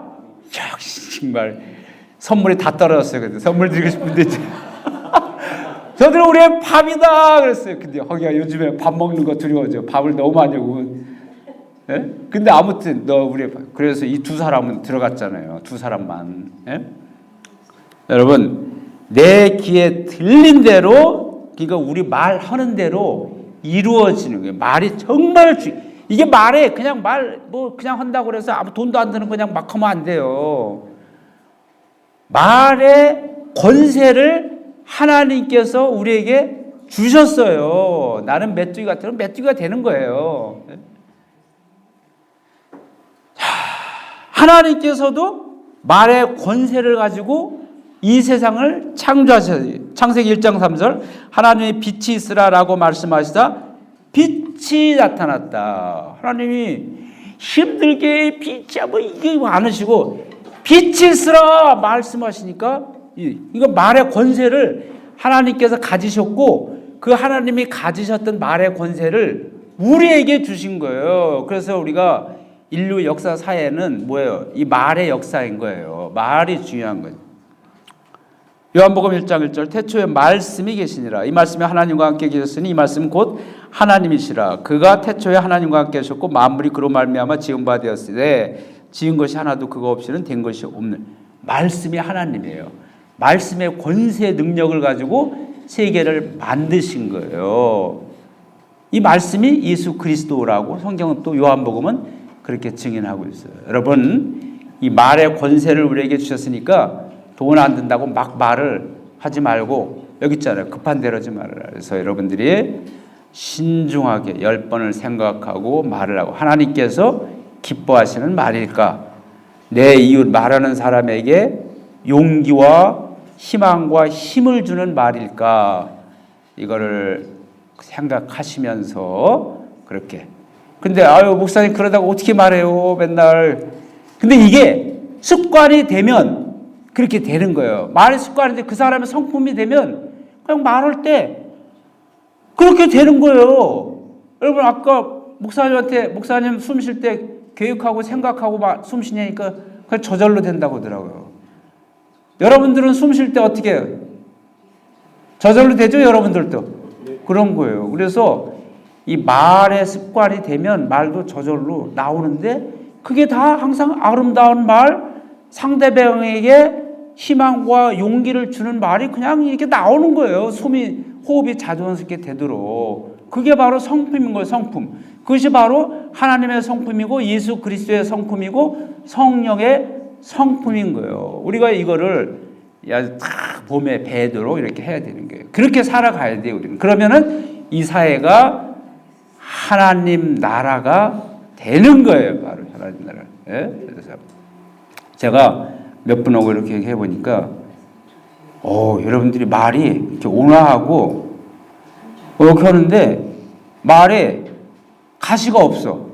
정말 선물이 다 떨어졌어요. 근데 선물 드리고 싶은데 저들은 우리의 밥이다 그랬어요. 근데 허기가 요즘에 밥 먹는 거 두려워져. 밥을 너무 많이 먹으면. 예? 근데 아무튼 우리의 밥. 그래서 이 두 사람은 들어갔잖아요. 두 사람만. 예? 여러분 내 귀에 들린 대로 그러니까 우리 말하는 대로 이루어지는 거예요. 말이 정말 이게 말에 그냥 그냥 한다고 그래서 아무 돈도 안 드는 그냥 막 하면 안 돼요. 말의 권세를 하나님께서 우리에게 주셨어요. 나는 메뚜기 같으면 메뚜기가 되는 거예요. 하나님께서도 말의 권세를 가지고 이 세상을 창조하셨어요. 창세기 1장 3절 하나님의 빛이 있으라라고 말씀하시다 빛이 나타났다. 하나님이 힘들게 빛이 이게 않으시고 빛이 있으라 말씀하시니까 이거 말의 권세를 하나님께서 가지셨고 그 하나님이 가지셨던 말의 권세를 우리에게 주신 거예요. 그래서 우리가 인류 역사사에는 뭐예요? 이 말의 역사인 거예요. 말이 중요한 거예요. 요한복음 1장 1절 태초에 말씀이 계시니라. 이 말씀이 하나님과 함께 계셨으니 이 말씀은 곧 하나님이시라. 그가 태초에 하나님과 함께 하셨고 만물이 그로 말미암아 지은 바 되었으되 지은 것이 하나도 그거 없이는 된 것이 없는 말씀이 하나님이에요. 말씀의 권세 능력을 가지고 세계를 만드신 거예요. 이 말씀이 예수 그리스도라고 성경은 또 요한복음은 그렇게 증인하고 있어요. 여러분 이 말의 권세를 우리에게 주셨으니까 돈 안 든다고 막 말을 하지 말고 여기 있잖아요. 급한 대로 하지 말아라. 그래서 여러분들이 신중하게 10번을 생각하고 말을 하고 하나님께서 기뻐하시는 말일까? 내 이웃 말하는 사람에게 용기와 희망과 힘을 주는 말일까? 이거를 생각하시면서 그렇게. 근데 목사님 그러다가 어떻게 말해요? 맨날. 근데 이게 습관이 되면 그렇게 되는 거예요. 말의 습관인데 그 사람의 성품이 되면 그냥 말할 때 그렇게 되는 거예요. 여러분 아까 목사님한테 목사님 숨 쉴 때 계획하고 생각하고 숨 쉬냐니까 그냥 저절로 된다고 하더라고요. 여러분들은 숨 쉴 때 어떻게 해요? 저절로 되죠? 여러분들도 그런 거예요. 그래서 이 말의 습관이 되면 말도 저절로 나오는데 그게 다 항상 아름다운 말, 상대방에게 희망과 용기를 주는 말이 그냥 이렇게 나오는 거예요. 호흡이 자연스럽게 되도록. 그게 바로 성품인 거예요. 성품. 그것이 바로 하나님의 성품이고 예수 그리스도의 성품이고 성령의 성품인 거예요. 우리가 이거를 딱 봄에 배도록 이렇게 해야 되는 거예요. 그렇게 살아가야 돼요. 우리는. 그러면은 이 사회가 하나님 나라가 되는 거예요. 바로 하나님 나라. 예? 그래서 제가 몇 분하고 이렇게 해보니까, 여러분들이 말이 이렇게 온화하고, 이렇게 하는데, 말에 가시가 없어.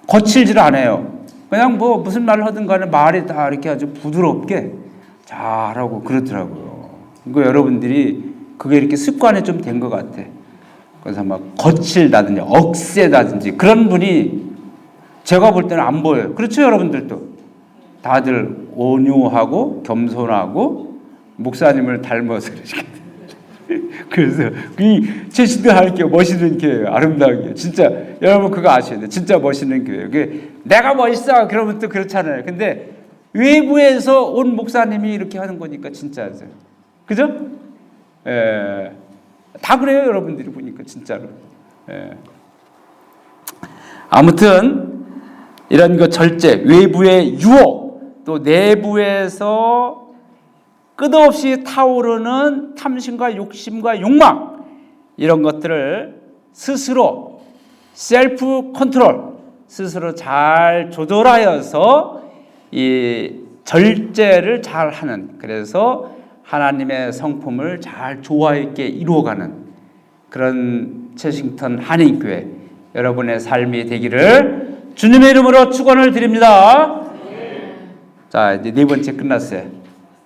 거칠질 않아요. 그냥 무슨 말을 하든 간에 말이 다 이렇게 아주 부드럽게 잘하고 그렇더라고요. 그러니까 여러분들이 그게 이렇게 습관이 좀 된 것 같아. 그래서 막 거칠다든지 억세다든지 그런 분이 제가 볼 때는 안 보여요. 그렇죠, 여러분들도? 다들 온유하고 겸손하고 목사님을 닮아서 그래서 제시도 할게요. 멋있는 교회예요. 아름다운 교회. 진짜 여러분 그거 아셔야 돼요. 진짜 멋있는 교회예요. 내가 멋있어 그러면 또 그렇잖아요. 근데 외부에서 온 목사님이 이렇게 하는 거니까 진짜 그죠? 다 그래요. 여러분들이 보니까 진짜로. 아무튼 이런 거 절제, 외부의 유혹, 또 내부에서 끝없이 타오르는 탐심과 욕심과 욕망, 이런 것들을 스스로 셀프 컨트롤, 스스로 잘 조절하여서 이 절제를 잘 하는, 그래서 하나님의 성품을 잘 조화 있게 이루어가는 그런 채싱턴 한인교회 여러분의 삶이 되기를 주님의 이름으로 축원을 드립니다. 자, 이제 네 번째 끝났어요.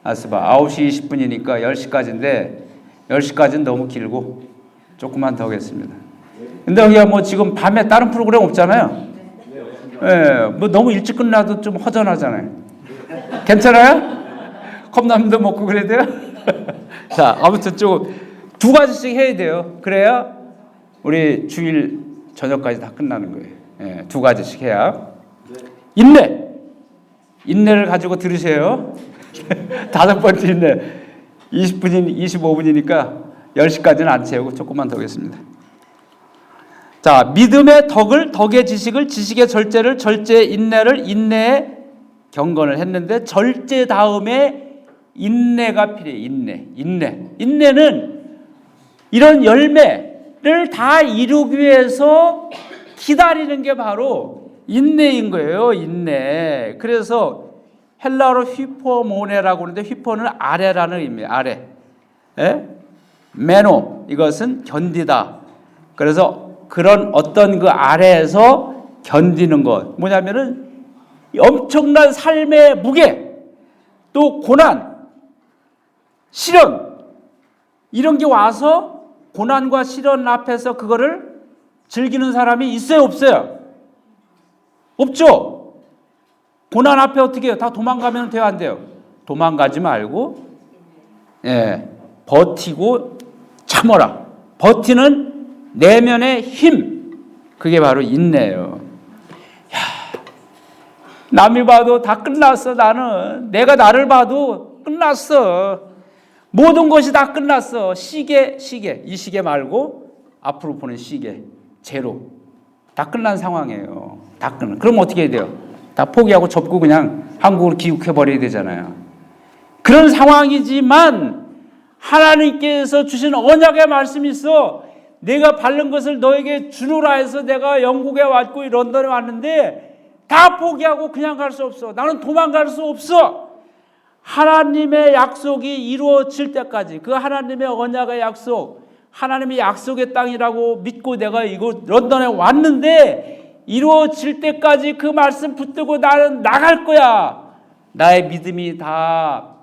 아스바 9시 20분이니까 10시까지인데 10시까지는 너무 길고 조금만 더 하겠습니다. 근데 여기가 지금 밤에 다른 프로그램 없잖아요. 너무 일찍 끝나도 좀 허전하잖아요. 괜찮아요? 컵라면도 먹고 그래야 돼요? 자, 아무튼 좀 두 가지씩 해야 돼요. 그래야 우리 주일 저녁까지 다 끝나는 거예요. 두 가지씩 해야. 인내를 가지고 들으세요. 다섯 번째 인내. 25분이니까 10시까지는 안 채우고 조금만 더 하겠습니다. 자, 믿음의 덕의 지식을, 지식의 절제를, 절제의 인내를, 인내의 경건을 했는데 절제 다음에 인내가 필요해요. 인내는 이런 열매를 다 이루기 위해서 기다리는 게 바로 인내인 거예요. 인내. 그래서 헬라어로 휘포모네라고 하는데 휘포는 아래라는 의미예요. 아래. 메노, 이것은 견디다. 그래서 그런 어떤 그 아래에서 견디는 것. 뭐냐면은 엄청난 삶의 무게, 또 고난, 시련, 이런 게 와서 고난과 시련 앞에서 그거를 즐기는 사람이 있어요, 없어요? 없죠? 고난 앞에 어떻게 해요? 다 도망가면 돼요, 안 돼요? 도망가지 말고, 버티고 참아라. 버티는 내면의 힘, 그게 바로 인내예요. 남이 봐도 다 끝났어. 내가 나를 봐도 끝났어. 모든 것이 다 끝났어. 시계, 이 시계 말고 앞으로 보는 시계, 제로. 다 끝난 상황이에요. 다 끝난. 그럼 어떻게 해야 돼요? 다 포기하고 접고 그냥 한국으로 귀국해버려야 되잖아요. 그런 상황이지만 하나님께서 주신 언약의 말씀이 있어. 내가 바른 것을 너에게 주노라 해서 내가 영국에 왔고 런던에 왔는데 다 포기하고 그냥 갈 수 없어. 나는 도망갈 수 없어. 하나님의 약속이 이루어질 때까지, 그 하나님의 언약의 약속, 하나님의 약속의 땅이라고 믿고 내가 이곳 런던에 왔는데 이루어질 때까지 그 말씀 붙들고 나는 나갈 거야. 나의 믿음이 다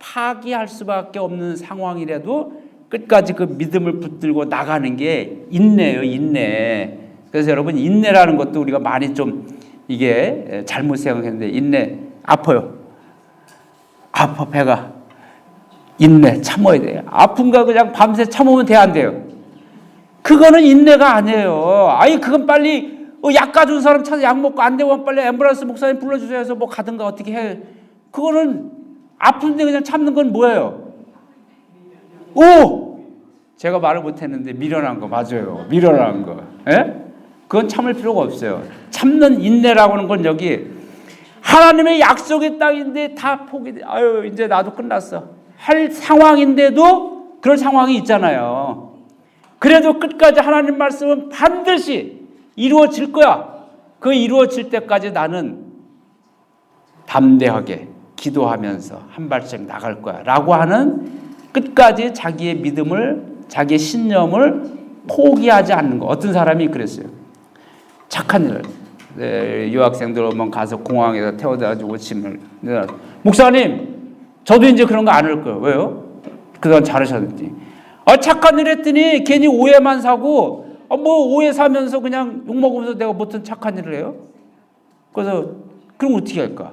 파기할 수밖에 없는 상황이라도 끝까지 그 믿음을 붙들고 나가는 게 인내예요, 인내. 그래서 여러분, 인내라는 것도 우리가 많이 좀 이게 잘못 생각했는데, 인내, 아파요. 아파, 배가. 인내, 참아야 돼요. 아픈가 그냥 밤새 참으면 돼, 안 돼요? 그거는 인내가 아니에요. 아니, 그건 빨리 약 가져온 사람 찾아 약 먹고 안 되면 빨리 앰뷸런스 목사님 불러주세요 해서 뭐 가든가 어떻게 해. 그거는 아픈데 그냥 참는 건 뭐예요? 오! 제가 말을 못했는데 미련한 거 맞아요. 미련한 거. 예? 그건 참을 필요가 없어요. 참는 인내라고 하는 건 여기 하나님의 약속의 땅인데 다 포기돼. 아유, 이제 나도 끝났어. 할 상황인데도 그런 상황이 있잖아요. 그래도 끝까지 하나님 말씀은 반드시 이루어질 거야. 그 이루어질 때까지 나는 담대하게 기도하면서 한 발짝 나갈 거야 라고 하는 끝까지 자기의 믿음을, 자기의 신념을 포기하지 않는 거. 어떤 사람이 그랬어요. 착한 일. 유학생들 오면 가서 공항에서 태워다 주고 짐을. 목사님, 저도 이제 그런 거 안 할 거예요. 왜요? 그동안 잘하셨는지. 착한 일 했더니 괜히 오해만 사고, 뭐 오해 사면서 그냥 욕먹으면서 내가 무슨 착한 일을 해요? 그래서 그럼 어떻게 할까?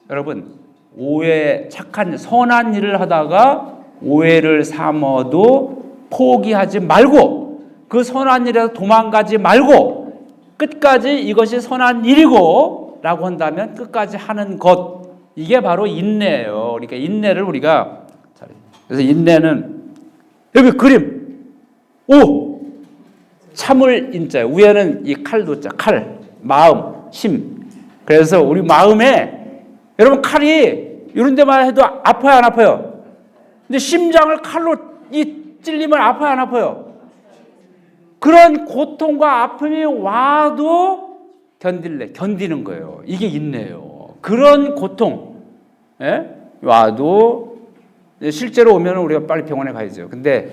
여러분, 오해, 착한, 선한 일을 하다가 오해를 삼아도 포기하지 말고, 그 선한 일에서 도망가지 말고 끝까지 이것이 선한 일이고 라고 한다면 끝까지 하는 것, 이게 바로 인내예요. 그러니까 인내를 우리가, 그래서 인내는 여기 그림, 오! 참을 인자예요. 위에는 이 칼도자, 칼, 마음, 심. 그래서 우리 마음에, 여러분 칼이 이런 데만 해도 아파요, 안 아파요? 근데 심장을 칼로 찔리면 아파요, 안 아파요? 그런 고통과 아픔이 와도 견디는 거예요. 이게 인내예요. 그런 고통, 예? 와도, 실제로 오면 우리가 빨리 병원에 가야죠. 근데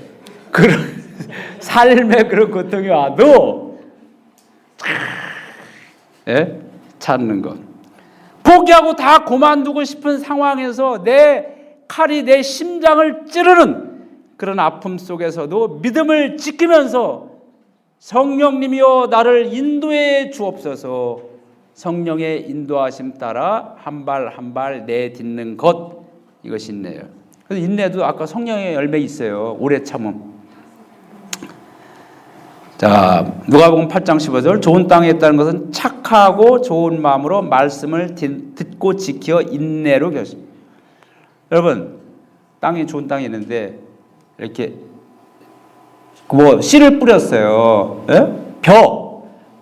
그런 삶의 그런 고통이 와도, 예? 찾는 것. 포기하고 다 그만두고 싶은 상황에서 내 칼이 내 심장을 찌르는 그런 아픔 속에서도 믿음을 지키면서 성령님이여 나를 인도해 주옵소서, 성령의 인도하심 따라 한 발 한 발 내딛는 것, 이것이 인내예요. 그래서 인내도 아까 성령의 열매 있어요. 오래 참음. 자, 누가복음 8장 15절, 좋은 땅에 있다는 것은 착하고 좋은 마음으로 말씀을 듣고 지켜 인내로 결심. 여러분, 땅이 좋은 땅이 있는데 이렇게 뭐 씨를 뿌렸어요. 예?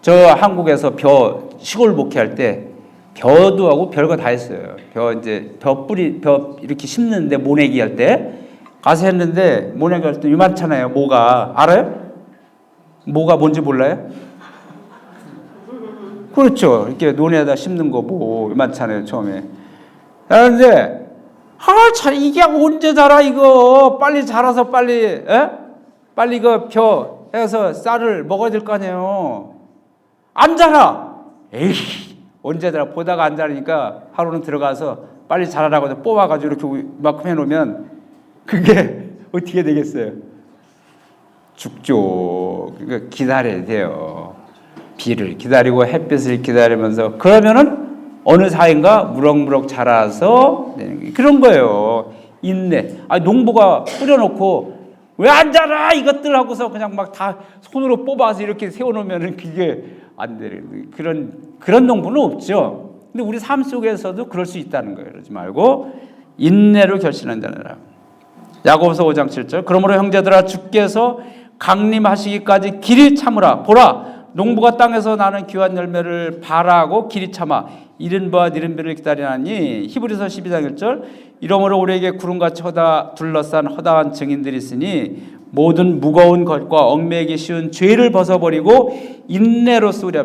저 한국에서 벼 시골 목회할 때 벼도 하고 별거 다 했어요. 벼 이렇게 심는데 모내기 할 때 가서 했는데, 모내기 할 때 이만하잖아요. 모가 알아요? 모가 뭔지 몰라요? 그렇죠. 이렇게 논에다 심는 거 뭐 이만하잖아요. 처음에. 그런데 이게 언제 자라 이거? 빨리 자라서 빨리 빨리 이거 벼 해서 쌀을 먹어야 될 거 아니에요. 안 자라. 에이, 언제 자라? 보다가 안 자라니까 하루는 들어가서 빨리 자라라고 해서 뽑아가지고 이렇게 이만큼 해놓으면 그게 어떻게 되겠어요? 죽죠. 그러니까 기다려야 돼요. 비를 기다리고 햇빛을 기다리면서, 그러면은 어느 사이인가 무럭무럭 자라서 그런 거예요. 인내. 농부가 뿌려놓고 왜 안 자라 이것들 하고서 그냥 막 다 손으로 뽑아서 이렇게 세워놓으면은 그게 안 되는 그런 농부는 없죠. 근데 우리 삶 속에서도 그럴 수 있다는 거예요. 그러지 말고 인내로 결신한다느라. 야고보서 5장 7절, 그러므로 형제들아 주께서 강림하시기까지 길이 참으라. 보라, 농부가 땅에서 나는 귀한 열매를 바라고 길이 참아 이른 바와 니른 비를 기다리나니. 히브리서 12장 1절, 이러므로 우리에게 구름같이 둘러싼 허다한 증인들이 있으니 모든 무거운 것과 얽매이기 쉬운 죄를 벗어버리고 인내로 쓰으랴.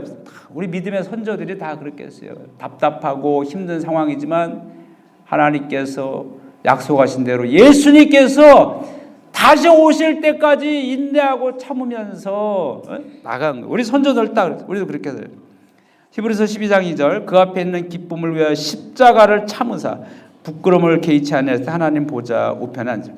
우리 믿음의 선조들이 다 그렇게 했어요. 답답하고 힘든 상황이지만 하나님께서 약속하신 대로 예수님께서 다시 오실 때까지 인내하고 참으면서 나간 거예요. 우리 선조들 딱 우리도 그렇게 해요. 히브리서 12장 2절, 그 앞에 있는 기쁨을 위하여 십자가를 참으사 부끄러움을 개의치 않아서 하나님 보좌 우편에 앉아.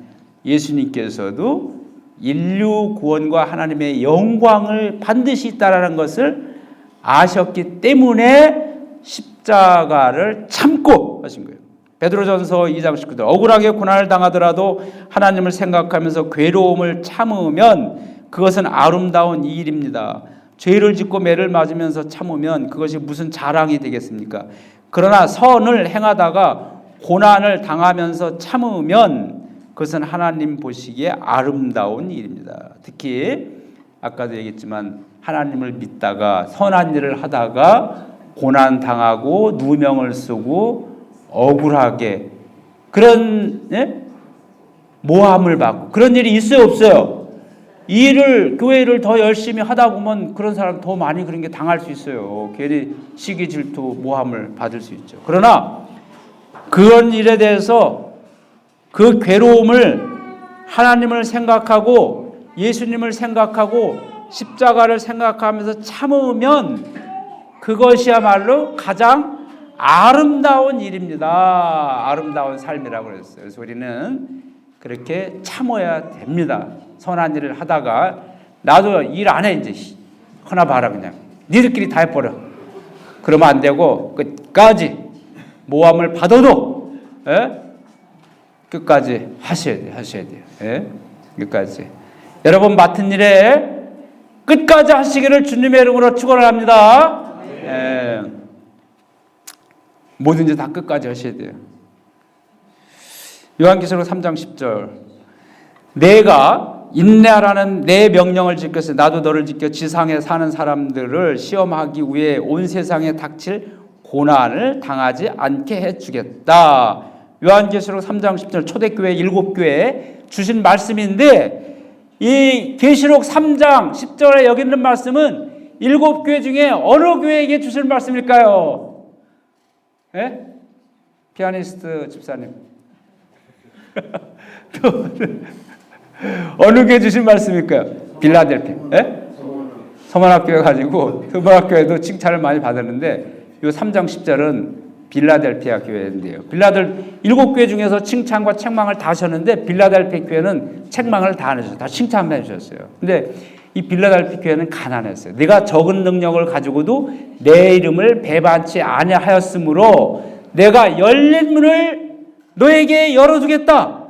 예수님께서도 인류 구원과 하나님의 영광을 반드시 있다라는 것을 아셨기 때문에 십자가를 참고 하신 거예요. 베드로전서 2장 19절 억울하게 고난을 당하더라도 하나님을 생각하면서 괴로움을 참으면 그것은 아름다운 일입니다. 죄를 짓고 매를 맞으면서 참으면 그것이 무슨 자랑이 되겠습니까? 그러나 선을 행하다가 고난을 당하면서 참으면 그것은 하나님 보시기에 아름다운 일입니다. 특히 아까도 얘기했지만 하나님을 믿다가 선한 일을 하다가 고난 당하고 누명을 쓰고 억울하게 그런 모함을 받고 그런 일이 있어요, 없어요? 이 일을 교회 일을 더 열심히 하다 보면 그런 사람 더 많이 그런 게 당할 수 있어요. 괜히 시기 질투 모함을 받을 수 있죠. 그러나 그런 일에 대해서 그 괴로움을 하나님을 생각하고 예수님을 생각하고 십자가를 생각하면서 참으면 그것이야말로 가장 아름다운 일입니다. 아름다운 삶이라고 그랬어요. 그래서 우리는 그렇게 참아야 됩니다. 선한 일을 하다가 나도 일 안 해 이제 하나 봐라 그냥 니들끼리 다 해버려. 그러면 안 되고 끝까지 모함을 받아도 끝까지 하셔야 돼요. 끝까지. 여러분 맡은 일에 끝까지 하시기를 주님의 이름으로 축원을 합니다. 뭐든지 다 끝까지 하셔야 돼요. 요한계시록 3장 10절 내가 인내하라는 내 명령을 지켰으니 나도 너를 지켜 지상에 사는 사람들을 시험하기 위해 온 세상에 닥칠 고난을 당하지 않게 해주겠다. 요한계시록 3장 10절 초대교회 7교회에 주신 말씀인데 이 계시록 3장 10절에 여기 있는 말씀은 7교회 중에 어느 교회에게 주신 말씀일까요? 피아니스트 집사님 어느 교회 주신 말씀일까요? 빌라델피아 서만학교에 가지고 서만학교에도 칭찬을 많이 받았는데 이 3장 10절은 빌라델피아 교회인데요. 7교회 중에서 칭찬과 책망을 다 하셨는데 빌라델피아 교회는 책망을 다 안 해주셨어요. 다 칭찬만 해주셨어요. 근데 이 빌라델피아 교회는 가난했어요. 내가 적은 능력을 가지고도 내 이름을 배반치 아니하였으므로 내가 열린 문을 너에게 열어두겠다.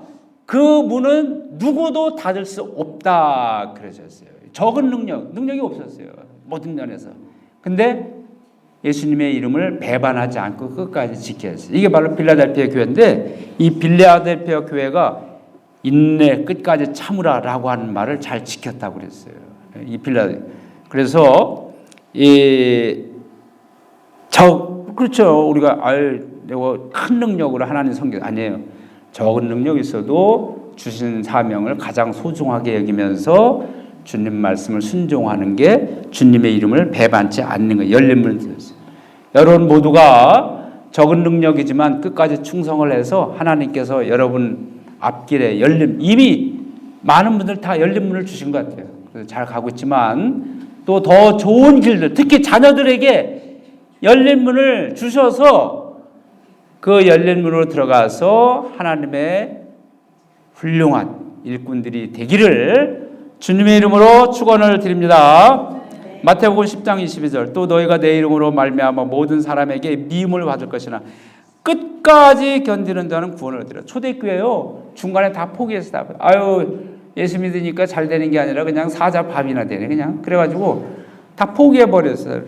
그 문은 누구도 닫을 수 없다. 그러셨어요. 적은 능력이 없었어요. 모든 면에서. 근데 예수님의 이름을 배반하지 않고 끝까지 지켜야 했어요. 이게 바로 빌라델피아 교회인데 이 빌라델피아 교회가 인내 끝까지 참으라라고 하는 말을 잘 지켰다고 그랬어요. 이 그래서 그렇죠. 우리가 내가 큰 능력으로 하나님 섬겨 아니에요. 적은 능력이 있어도 주신 사명을 가장 소중하게 여기면서 주님 말씀을 순종하는 게 주님의 이름을 배반치 않는 거예요. 열린 문을 들었어요. 여러분 모두가 적은 능력이지만 끝까지 충성을 해서 하나님께서 여러분 앞길에 이미 많은 분들 다 열린 문을 주신 것 같아요. 그래서 잘 가고 있지만 또 더 좋은 길들, 특히 자녀들에게 열린 문을 주셔서 그 열린 문으로 들어가서 하나님의 훌륭한 일꾼들이 되기를 주님의 이름으로 축원을 드립니다. 마태복음 10장 22절 또 너희가 내 이름으로 말미암아 모든 사람에게 미움을 받을 것이나 끝까지 견디는 자는 구원을 얻으리라. 초대교회요 중간에 다 포기했어. 예수 믿으니까 잘 되는 게 아니라 그냥 사자 밥이나 되네 그냥. 그래가지고 다 포기해버렸어요.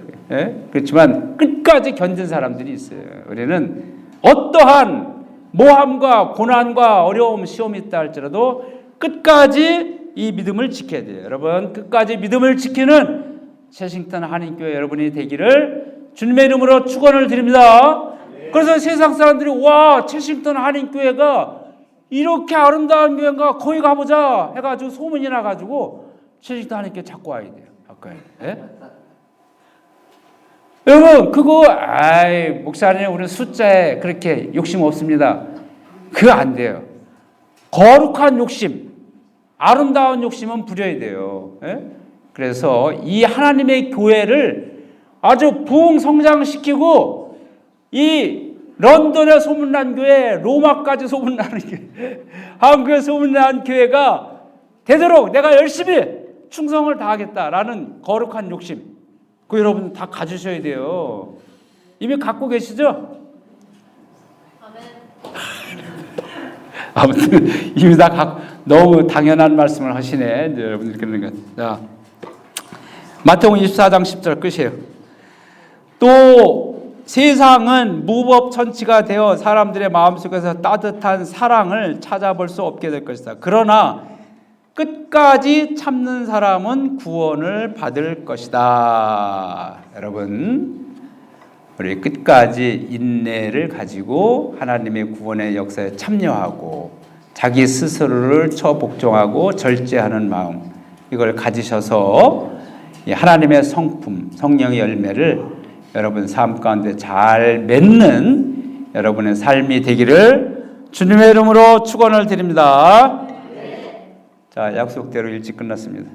그렇지만 끝까지 견딘 사람들이 있어요. 우리는 어떠한 모함과 고난과 어려움 시험이 있다 할지라도 끝까지 이 믿음을 지켜야 돼요. 여러분 끝까지 믿음을 지키는 채싱턴 한인교회 여러분이 되기를 주님의 이름으로 축원을 드립니다. 그래서 세상 사람들이 와 채싱턴 한인교회가 이렇게 아름다운 교회인가 거기 가보자 해가지고 소문이 나가지고 채싱턴 한인교회 자꾸 와야 돼요. 여러분 그거 목사님 우리는 숫자에 그렇게 욕심 없습니다. 그거 안 돼요. 거룩한 욕심 아름다운 욕심은 부려야 돼요. 그래서 이 하나님의 교회를 아주 부흥 성장시키고 이 런던에 소문난 교회, 로마까지 소문나는 교회, 한국에 소문난 교회가 되도록 내가 열심히 충성을 다하겠다라는 거룩한 욕심, 그 여러분 다 가지셔야 돼요. 이미 갖고 계시죠? 아무튼 이미 다 갖고, 너무 당연한 말씀을 하시네. 이제 여러분들 그러는 것. 자, 마태복음 24장 10절 끝이에요. 또 세상은 무법천치가 되어 사람들의 마음속에서 따뜻한 사랑을 찾아볼 수 없게 될 것이다. 그러나 끝까지 참는 사람은 구원을 받을 것이다. 여러분, 우리 끝까지 인내를 가지고 하나님의 구원의 역사에 참여하고 자기 스스로를 처복종하고 절제하는 마음, 이걸 가지셔서 하나님의 성품, 성령의 열매를 여러분 삶 가운데 잘 맺는 여러분의 삶이 되기를 주님의 이름으로 축원을 드립니다. 자, 약속대로 일찍 끝났습니다.